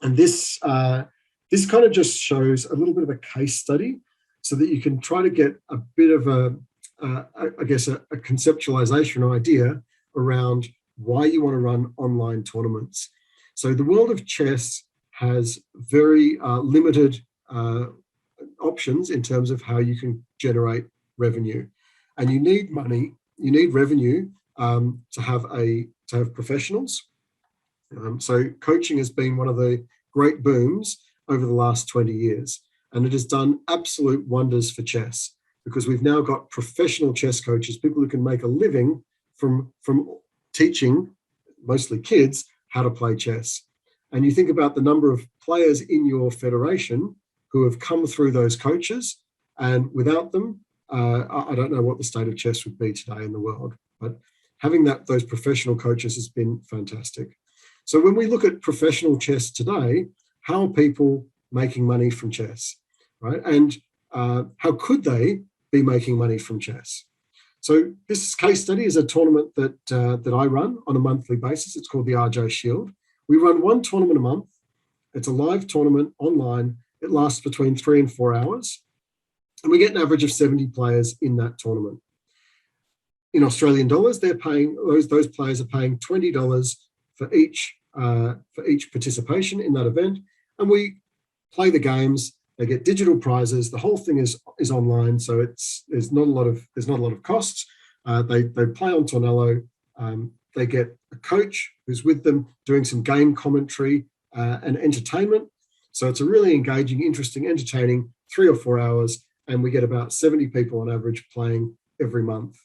And this kind of just shows a little bit of a case study, so that you can try to get a bit of a conceptualization or idea around why you want to run online tournaments. So the world of chess has very limited options in terms of how you can generate revenue, and you need money. You need revenue to have professionals. So coaching has been one of the great booms over the last 20 years, and it has done absolute wonders for chess, because we've now got professional chess coaches, people who can make a living from teaching mostly kids how to play chess. And you think about the number of players in your federation who have come through those coaches, and without them, I don't know what the state of chess would be today in the world. But having those professional coaches has been fantastic. So when we look at professional chess today, how are people making money from chess, right? And how could they be making money from chess? So this case study is a tournament that I run on a monthly basis. It's called the RJ Shield. We run one tournament a month. It's a live tournament online. It lasts between 3 and 4 hours. And we get an average of 70 players in that tournament. In Australian dollars, they're paying, those players are paying $20 for each participation in that event. And we play the games. They get digital prizes. The whole thing is online, so there's not a lot of costs. They play on Tornello. They get a coach who's with them doing some game commentary and entertainment. So it's a really engaging, interesting, entertaining 3 or 4 hours, and we get about 70 people on average playing every month.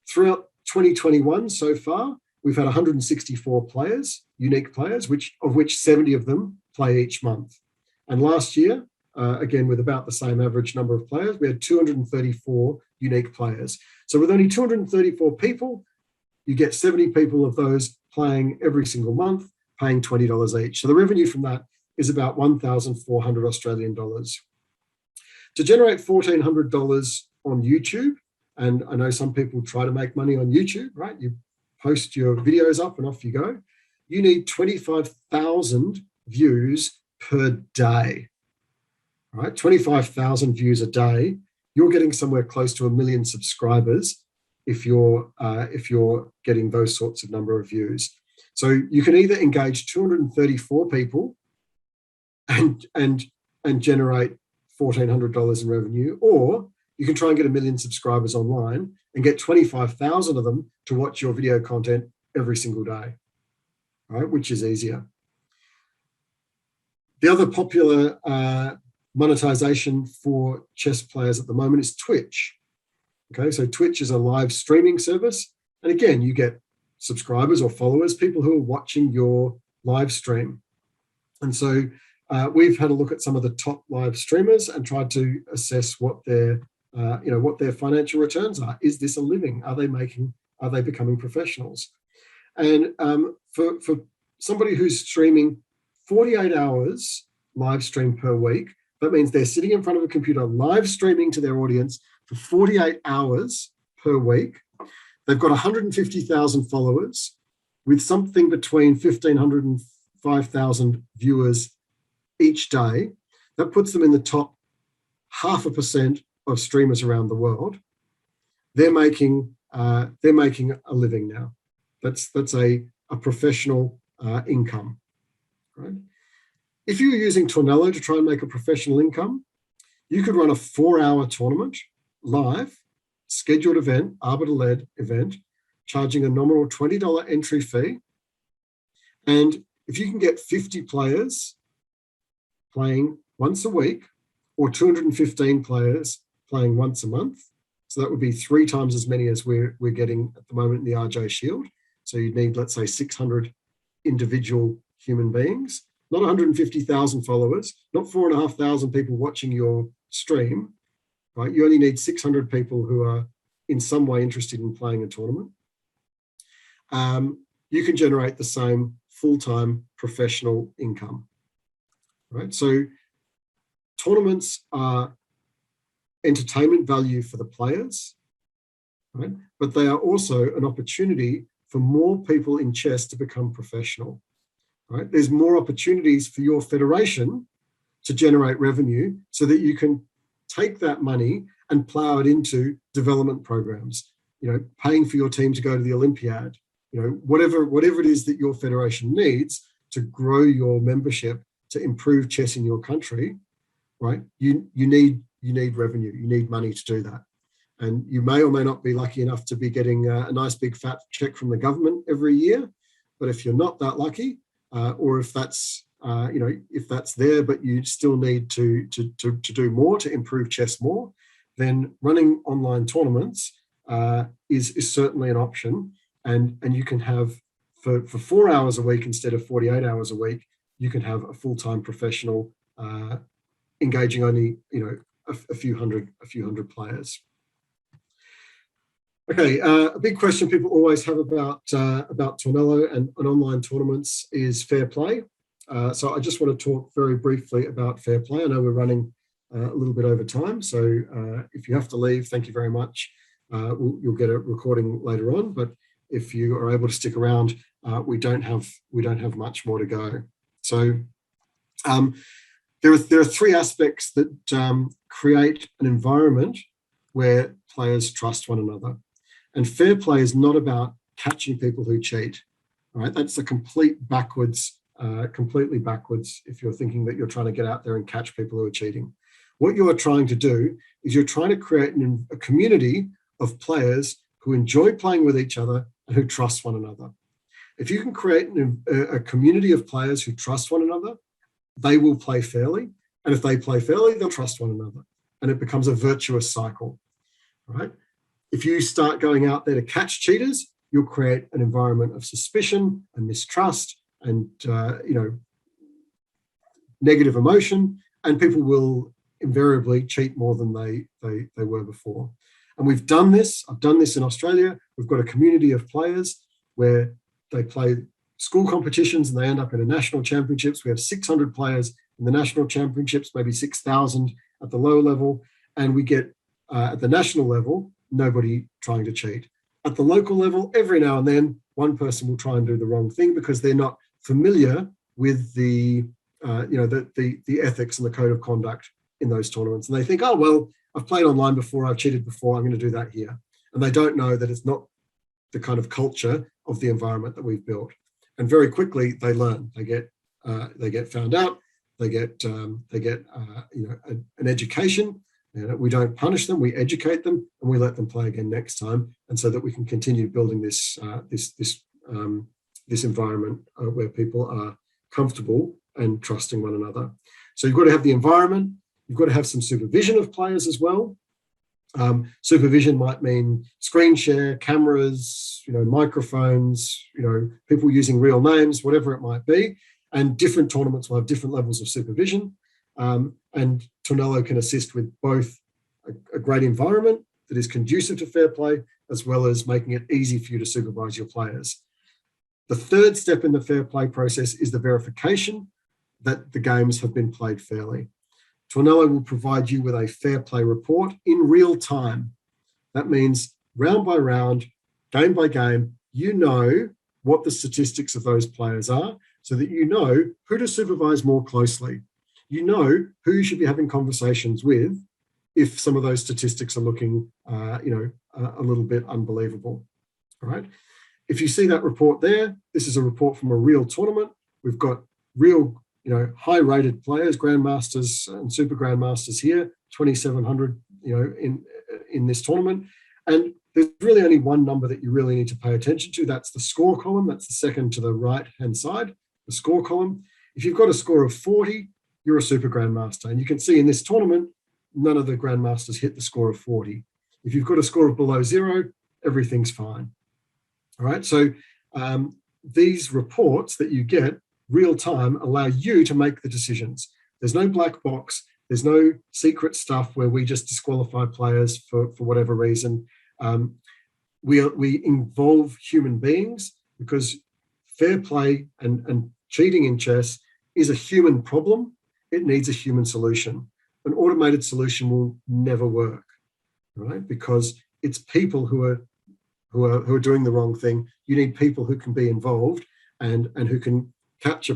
Throughout 2021 so far, we've had 164 players, unique players, of which 70 of them play each month. And last year, again, with about the same average number of players, we had 234 unique players. So with only 234 people, you get 70 people of those playing every single month, paying $20 each. So the revenue from that is about 1,400 Australian dollars. To generate $1,400 on YouTube, and I know some people try to make money on YouTube, right? You post your videos up and off you go. You need 25,000 views per day, right? 25,000 views a day. You're getting somewhere close to 1 million subscribers if you're getting those sorts of number of views. So you can either engage 234 people and generate $1,400 in revenue, or you can try and get 1 million subscribers online and get 25,000 of them to watch your video content every single day, right? Which is easier. The other popular monetization for chess players at the moment is Twitch. Okay, so Twitch is a live streaming service. And again, you get subscribers or followers, people who are watching your live stream. And so we've had a look at some of the top live streamers and tried to assess what their financial returns are. Is this a living? Are they becoming professionals? And for somebody who's streaming 48 hours live stream per week, that means they're sitting in front of a computer live streaming to their audience for 48 hours per week. They've got 150,000 followers with something between 1,500 and 5,000 viewers each day. That puts them in the top 0.5% of streamers around the world. They're making a living now. That's a professional income, right? If you were using Tornello to try and make a professional income, you could run a 4-hour tournament live, scheduled event, arbiter-led event, charging a nominal $20 entry fee. And if you can get 50 players playing once a week or 215 players playing once a month, so that would be 3 times as many as we're getting at the moment in the RJ Shield. So you'd need, let's say, 600 individual human beings, not 150,000 followers, not 4,500 people watching your stream, right? You only need 600 people who are in some way interested in playing a tournament. You can generate the same full-time professional income, right? So tournaments are entertainment value for the players, right? But they are also an opportunity for more people in chess to become professional, right? There's more opportunities for your federation to generate revenue so that you can take that money and plow it into development programs, paying for your team to go to the Olympiad, whatever it is that your federation needs to grow your membership, to improve chess in your country, right? You need revenue, you need money to do that. And you may or may not be lucky enough to be getting a nice big fat check from the government every year. But if you're not that lucky, or if that's if that's there, but you still need to do more to improve chess more, then running online tournaments is certainly an option. And you can have for 4 hours a week instead of 48 hours a week, you can have a full-time professional engaging only a few hundred players. Okay, a big question people always have about Tornello and online tournaments is fair play. So I just want to talk very briefly about fair play. I know we're running a little bit over time, so if you have to leave, thank you very much. You'll get a recording later on, but if you are able to stick around, we don't have much more to go. So there are 3 aspects that create an environment where players trust one another. And fair play is not about catching people who cheat, right? That's a completely backwards if you're thinking that you're trying to get out there and catch people who are cheating. What you are trying to do is you're trying to create a community of players who enjoy playing with each other and who trust one another. If you can create a community of players who trust one another, they will play fairly. And if they play fairly, they'll trust one another. And it becomes a virtuous cycle, right? If you start going out there to catch cheaters, you'll create an environment of suspicion and mistrust and negative emotion, and people will invariably cheat more than they were before. And we've done this. I've done this in Australia. We've got a community of players where they play school competitions and they end up in a national championships. We have 600 players in the national championships, maybe 6,000 at the lower level, and we get at the national level nobody trying to cheat. At the local level, every now and then, one person will try and do the wrong thing because they're not familiar with the ethics and the code of conduct in those tournaments. And they think, oh, well, I've played online before, I've cheated before, I'm going to do that here. And they don't know that it's not the kind of culture of the environment that we've built. And very quickly, they learn. They get found out. They get an education. We don't punish them, we educate them, and we let them play again next time, and so that we can continue building this environment where people are comfortable and trusting one another. So you've got to have the environment, You've got to have some supervision of players as well. Supervision might mean screen share, cameras, microphones, people using real names, whatever it might be. And different tournaments will have different levels of supervision. And Tornello can assist with both a great environment that is conducive to fair play, as well as making it easy for you to supervise your players. The third step in the fair play process is the verification that the games have been played fairly. Tornello will provide you with a fair play report in real time. That means round by round, game by game, you know what the statistics of those players are, so that you know who to supervise more closely. You know who you should be having conversations with if some of those statistics are looking, a little bit unbelievable. All right. If you see that report there, this is a report from a real tournament. We've got real, high-rated players, grandmasters and super grandmasters here, 2,700, in this tournament. And there's really only one number that you really need to pay attention to. That's the score column. That's the second to the right-hand side, the score column. If you've got a score of 40, you're a super grandmaster. And you can see in this tournament, none of the grandmasters hit the score of 40. If you've got a score of below 0, everything's fine. All right. So these reports that you get real time allow you to make the decisions. There's no black box. There's no secret stuff where we just disqualify players for whatever reason. We involve human beings, because fair play and cheating in chess is a human problem. It needs a human solution. An automated solution will never work, right? Because it's people who are doing the wrong thing. You need people who can be involved and who can capture,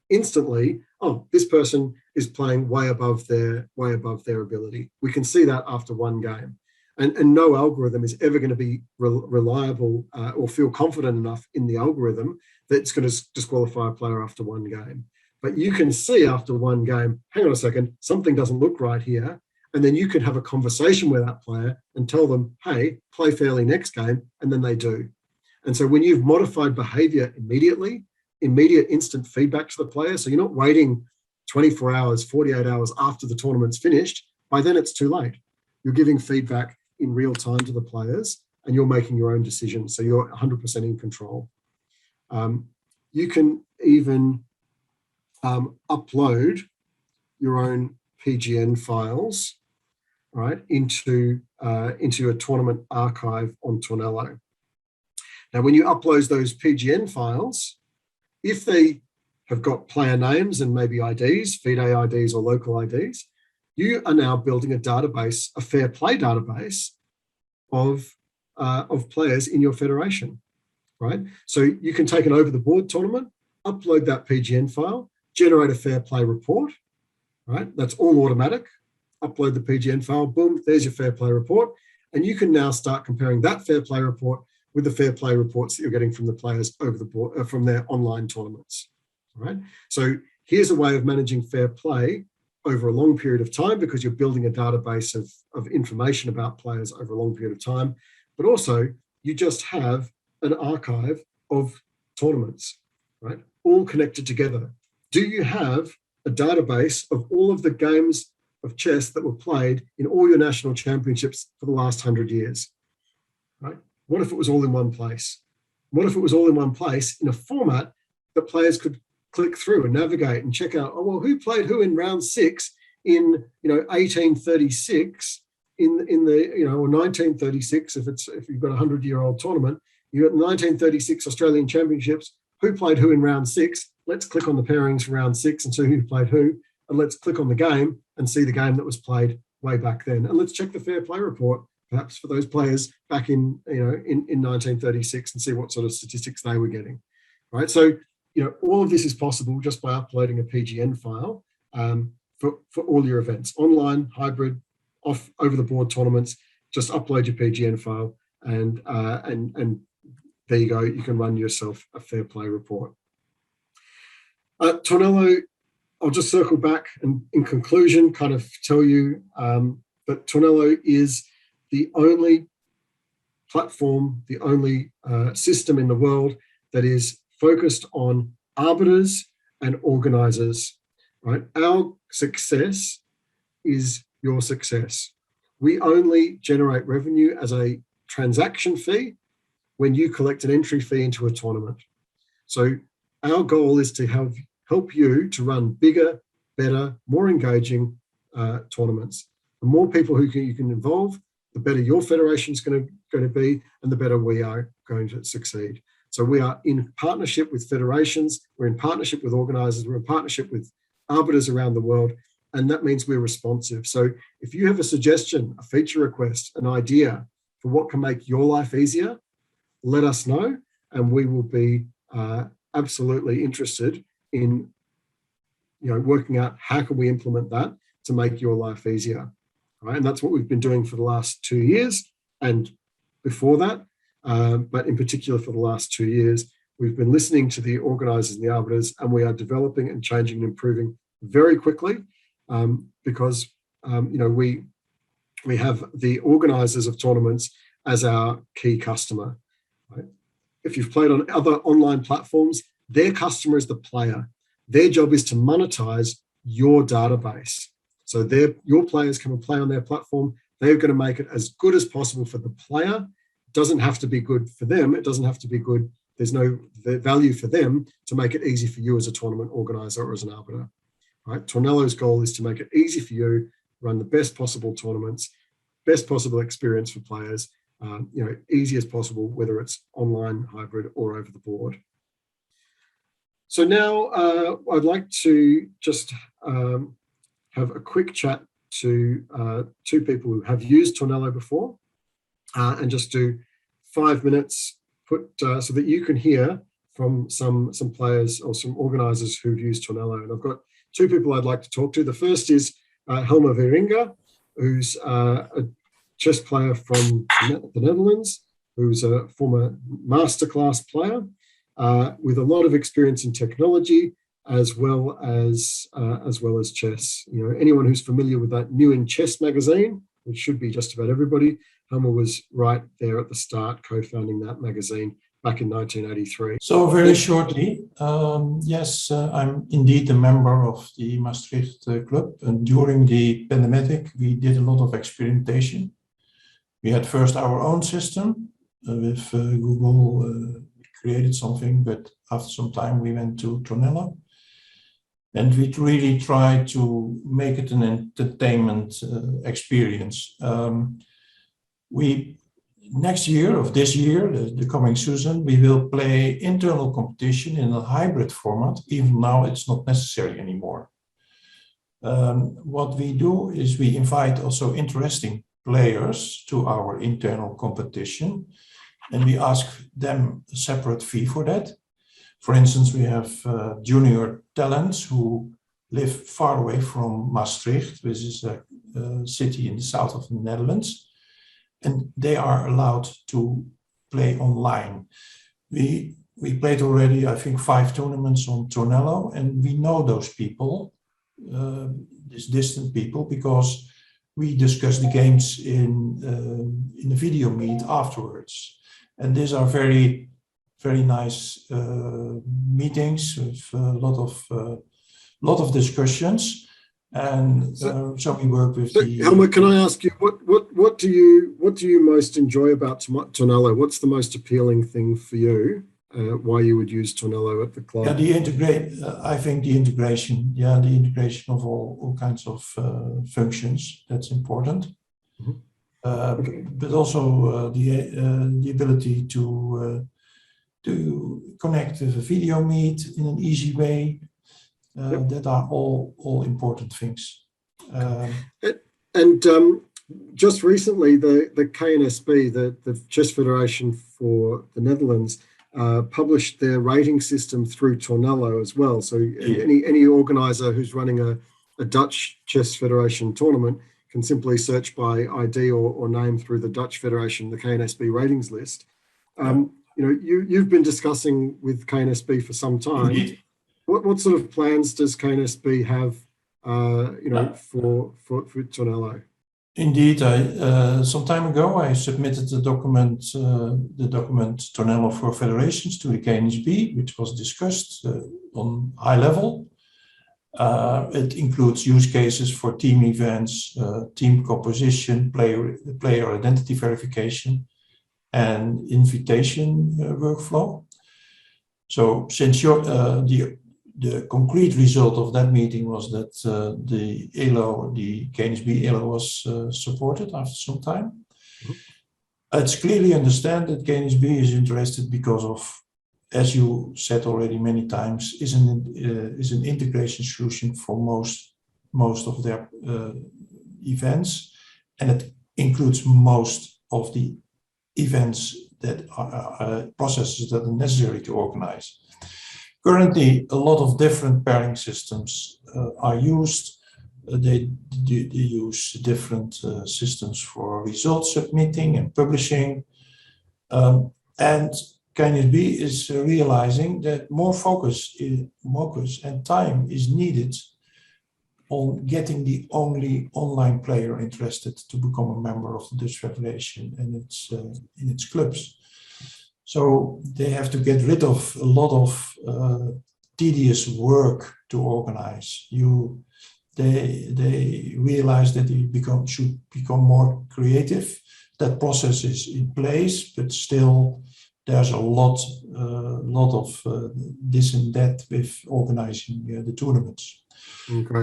instantly, oh, this person is playing way above their ability. We can see that after one game. And no algorithm is ever going to be reliable or feel confident enough in the algorithm that it's going to disqualify a player after one game. But you can see after one game, hang on a second, something doesn't look right here. And then you can have a conversation with that player and tell them, hey, play fairly next game, and then they do. And so when you've modified behavior immediately, immediate instant feedback to the player, so you're not waiting 24 hours, 48 hours after the tournament's finished, by then it's too late. You're giving feedback in real time to the players, and you're making your own decisions, so you're 100% in control. You can even upload your own PGN files, right, into a tournament archive on Tornello. Now, when you upload those PGN files, if they have got player names and maybe IDs, FIDE IDs or local IDs, you are now building a database, a fair play database of players in your federation, right? So you can take an over-the-board tournament, upload that PGN file, generate a fair play report, right? That's all automatic. Upload the PGN file, boom, there's your fair play report. And you can now start comparing that fair play report with the fair play reports that you're getting from the players over the board, from their online tournaments, all right? So here's a way of managing fair play over a long period of time, because you're building a database of information about players over a long period of time, but also you just have an archive of tournaments, right? All connected together. Do you have a database of all of the games of chess that were played in all your national championships for the last 100 years, right? What if it was all in one place? What if it was all in one place in a format that players could click through and navigate and check out, oh, well, who played who in round 6 in 1836 in the or 1936 if you've got a 100-year-old tournament, you got 1936 Australian Championships, who played who in round 6? Let's click on the pairings for round 6 and see who played who, and let's click on the game and see the game that was played way back then, and let's check the fair play report perhaps for those players back in 1936 and see what sort of statistics they were getting, right? So all of this is possible just by uploading a PGN file for all your events, online, hybrid, over the board tournaments. Just upload your PGN file, and there you go. You can run yourself a fair play report. Tornello, I'll just circle back and in conclusion kind of tell you that Tornello is the only platform, the only system in the world that is focused on arbiters and organisers. right? Our success is your success. We only generate revenue as a transaction fee when you collect an entry fee into a tournament. So our goal is to help you to run bigger, better, more engaging tournaments. The more people you can involve, the better your federation is going to be, and the better we are going to succeed. So we are in partnership with federations, we're in partnership with organisers, we're in partnership with arbiters around the world, and that means we're responsive. So if you have a suggestion, a feature request, an idea for what can make your life easier, let us know, and we will be absolutely interested in working out how can we implement that to make your life easier. Right? And that's what we've been doing for the last 2 years, and before that, but in particular for the last 2 years, we've been listening to the organisers and the arbiters, and we are developing and changing and improving very quickly, because we have the organisers of tournaments as our key customer. Right? If you've played on other online platforms, their customer is the player. Their job is to monetize your database. So your players come and play on their platform. They're going to make it as good as possible for the player. It doesn't have to be good for them. It doesn't have to be good. There's no value for them to make it easy for you as a tournament organizer or as an arbiter. Right? Tornello's goal is to make it easy for you, run the best possible tournaments, best possible experience for players, easy as possible, whether it's online, hybrid, or over the board. So now I'd like to just have a quick chat to two people who have used Tornello before, and just do 5 minutes so that you can hear from some players or some organisers who've used Tornello. And I've got two people I'd like to talk to. The first is Helma Wieringa, who's a chess player from the Netherlands, who's a former masterclass player with a lot of experience in technology as well as chess. Anyone who's familiar with that New in Chess magazine, which should be just about everybody, Helma was right there at the start, co-founding that magazine back in 1983. So very shortly, yes, I'm indeed a member of the Maastricht Club, and during the pandemic, we did a lot of experimentation. We had first our own system with Google, we created something, but after some time we went to Tornello. And we really tried to make it an entertainment experience. Next year, of this year, the coming season, we will play internal competition in a hybrid format. Even now, it's not necessary anymore. What we do is we invite also interesting players to our internal competition, and we ask them a separate fee for that. For instance, we have junior talents who live far away from Maastricht, which is a city in the south of the Netherlands, and they are allowed to play online. We played already, I think, 5 tournaments on Tornello, and we know those people, these distant people, because we discuss the games in a video meet afterwards. And these are very, very nice meetings with a lot of discussions. And so we work with Helma, can I ask you, what do you most enjoy about Tornello? What's the most appealing thing for you? Why you would use Tornello at the club? Yeah, I think the integration. Yeah, the integration of all kinds of functions. That's important. Mm-hmm. But also the ability to connect with a video meet in an easy way. Yep. That are all important things. Just recently, the KNSB, the Chess Federation for the Netherlands, published their rating system through Tornello as well. So any organizer who's running a Dutch Chess Federation tournament can simply search by ID or name through the Dutch Federation, the KNSB ratings list. You've been discussing with KNSB for some time. Indeed. What sort of plans does KNSB have, for Tornello? Indeed, some time ago I submitted the document Tornello for Federations to the KNSB, which was discussed on high level. It includes use cases for team events, team composition, player identity verification, and invitation workflow. So since the concrete result of that meeting was that the KNSB ELO was supported after some time. It's clearly understand that KNSB is interested because of, as you said already many times, is an integration solution for most of their events, and it includes most of the events that are processes that are necessary to organize. Currently, a lot of different pairing systems are used. They use different systems for result submitting and publishing. And KNSB is realizing that more focus and time is needed on getting the only online player interested to become a member of the Dutch Federation and in its clubs. So they have to get rid of a lot of tedious work to organize. They realize that they should become more creative. That process is in place, but still there's a lot of this and that with organizing the tournaments. Okay.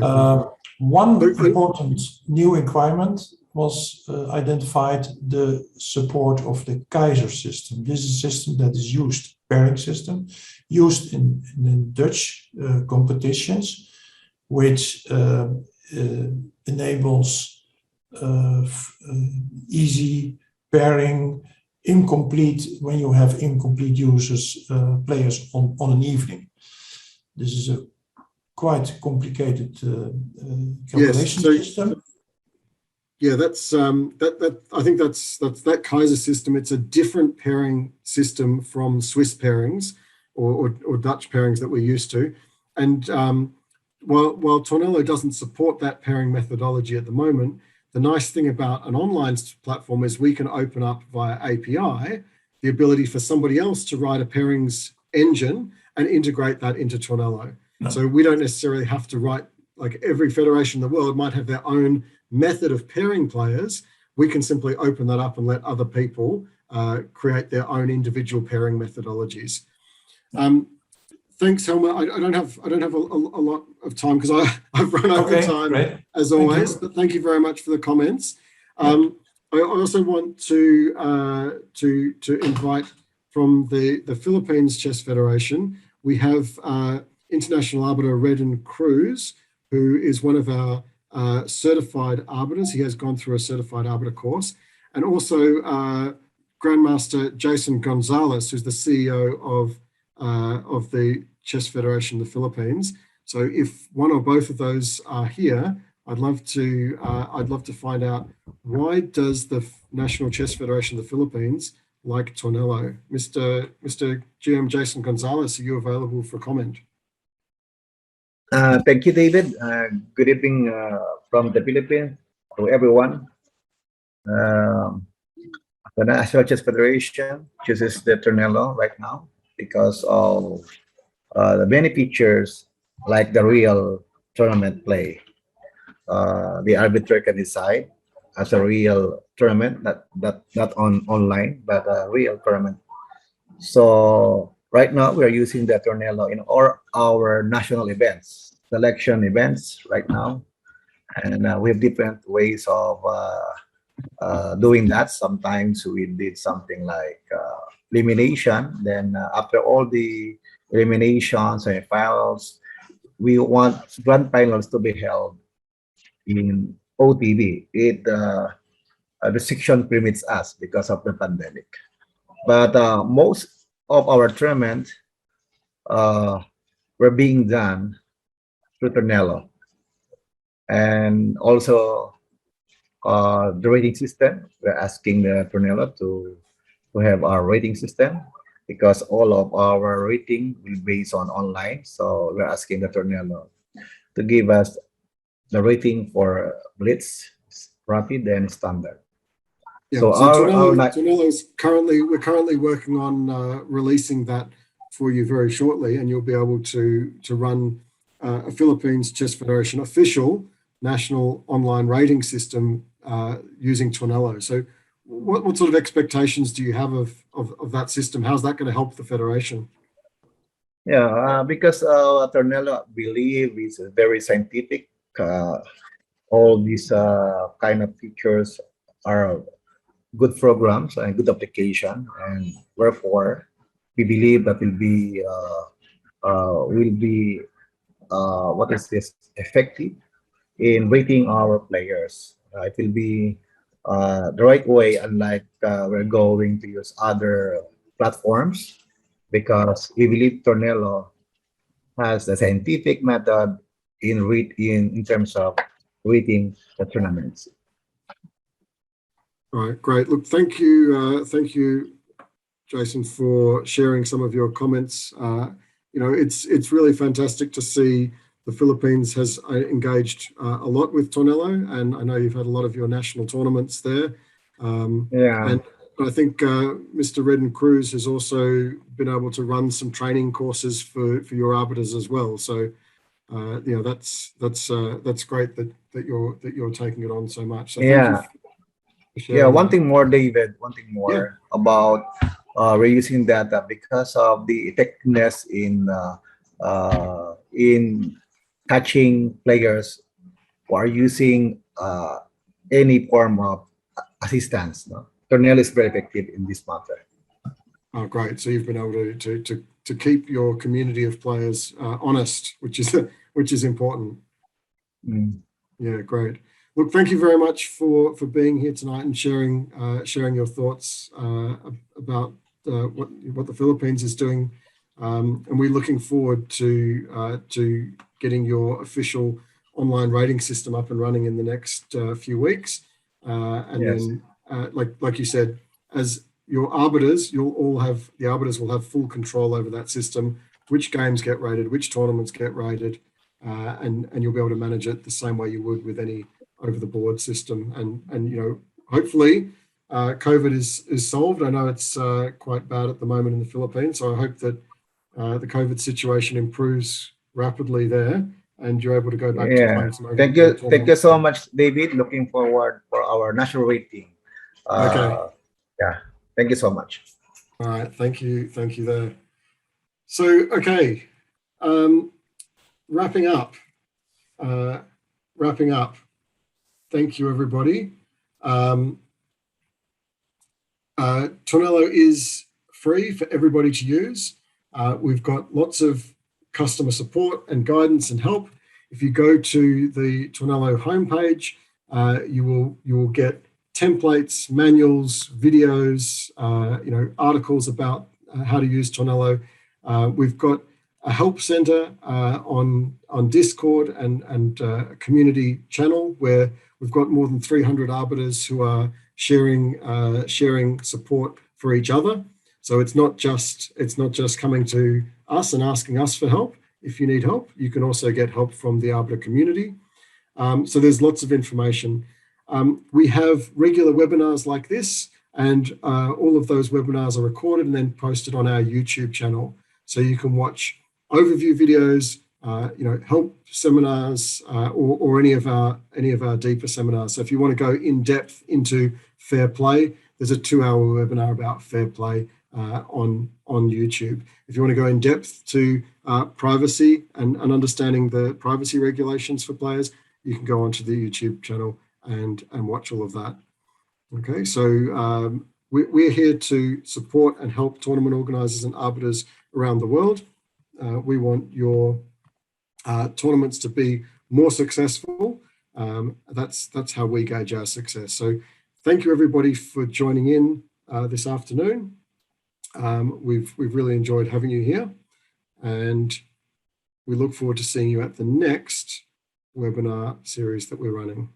One important new requirement was identified the support of the Kaiser system. This is a system that is used, pairing system, used in Dutch competitions, which enables easy pairing, when you have incomplete players on an evening. This is a quite complicated calculation system. Yeah, that's I think that's that Kaiser system. It's a different pairing system from Swiss pairings or Dutch pairings that we're used to. And while Tornello doesn't support that pairing methodology at the moment, the nice thing about an online platform is we can open up via API the ability for somebody else to write a pairings engine and integrate that into Tornello. No. So we don't necessarily have to write, like every federation in the world might have their own method of pairing players. We can simply open that up and let other people create their own individual pairing methodologies. Thanks, Helmer. I don't have a lot of time because I've run over time, great. As always. But thank you very much for the comments. I also want to invite from the Philippines Chess Federation. We have International Arbiter Redden Cruz, who is one of our certified arbiters. He has gone through a certified arbiter course, and also Grandmaster Jason Gonzalez, who's the CEO of the Chess Federation of the Philippines. So if one or both of those are here, I'd love to find out, why does the National Chess Federation of the Philippines like Tornello? Mr. GM Jason Gonzalez, are you available for comment? Thank you, David. Good evening from the Philippines to everyone. The National Chess Federation chooses the Tornello right now because of the many features like the real tournament play. The arbiter can decide as a real tournament, not online, but a real tournament. So right now we're using the Tornello in all our national events, selection events right now, and we have different ways of doing that. Sometimes we did something like elimination. Then after all the eliminations and finals, we want grand finals to be held in OTB. The restriction permits us because of the pandemic. But most of our tournaments were being done through Tornello. And also the rating system, we're asking the Tornello to have our rating system, because all of our rating will be based on online. So we're asking the Tornello to give us the rating for Blitz, Rapid, and Standard. Yeah, so Tornello's we're currently working on releasing that for you very shortly, and you'll be able to run a Philippines Chess Federation official national online rating system using Tornello. So what sort of expectations do you have of that system? How's that going to help the Federation? Yeah, because Tornello, I believe, is very scientific. All these kind of features are good programs and good application, and therefore we believe that will be what is this effective in rating our players. It will be the right way, unlike we're going to use other platforms, because we believe Tornello has a scientific method in terms of rating the tournaments. All right, great. Look, thank you, Jason, for sharing some of your comments. It's really fantastic to see the Philippines has engaged a lot with Tornello, and I know you've had a lot of your national tournaments there. Yeah. And I think Mr. Redden Cruz has also been able to run some training courses for your arbiters as well. So that's great that you're taking it on so much. So Yeah. thank you for sharing Yeah, one that. thing more, David, one thing more about reusing data, because of the effectiveness in catching players who are using any form of assistance. No? Tornello is very effective in this matter. Oh, great. So you've been able to keep your community of players honest, which is important. Mm. Yeah, great. Look, thank you very much for being here tonight and sharing your thoughts about what the Philippines is doing, and we're looking forward to getting your official online rating system up and running in the next few weeks, and Yes. then like you said, as your arbiters, the arbiters will have full control over that system, which games get rated, which tournaments get rated, and you'll be able to manage it the same way you would with any over the board system. And hopefully COVID is solved. I know it's quite bad at the moment in the Philippines, so I hope that the COVID situation improves rapidly there and you're able to go back to Yeah. playing some over Thank the you. board Thank you tournaments. so much, David. Looking forward for our national rating. Okay. Yeah. Thank you so much. All right. Thank you there. So, okay. Wrapping up. Thank you, everybody. Tornello is free for everybody to use. We've got lots of customer support and guidance and help. If you go to the Tornello homepage, you will get templates, manuals, videos, articles about how to use Tornello. We've got a help center on Discord and a community channel where we've got more than 300 arbiters who are sharing support for each other. So it's not just coming to us and asking us for help. If you need help, you can also get help from the arbiter community. So there's lots of information. We have regular webinars like this, and all of those webinars are recorded and then posted on our YouTube channel. So you can watch overview videos, help seminars, or any of our deeper seminars. So if you want to go in depth into fair play, there's a 2-hour webinar about fair play on YouTube. If you want to go in depth to privacy and understanding the privacy regulations for players, you can go onto the YouTube channel and watch all of that. Okay, so we're here to support and help tournament organizers and arbiters around the world. We want your tournaments to be more successful. That's how we gauge our success. So thank you, everybody, for joining in this afternoon. We've really enjoyed having you here, and we look forward to seeing you at the next webinar series that we're running.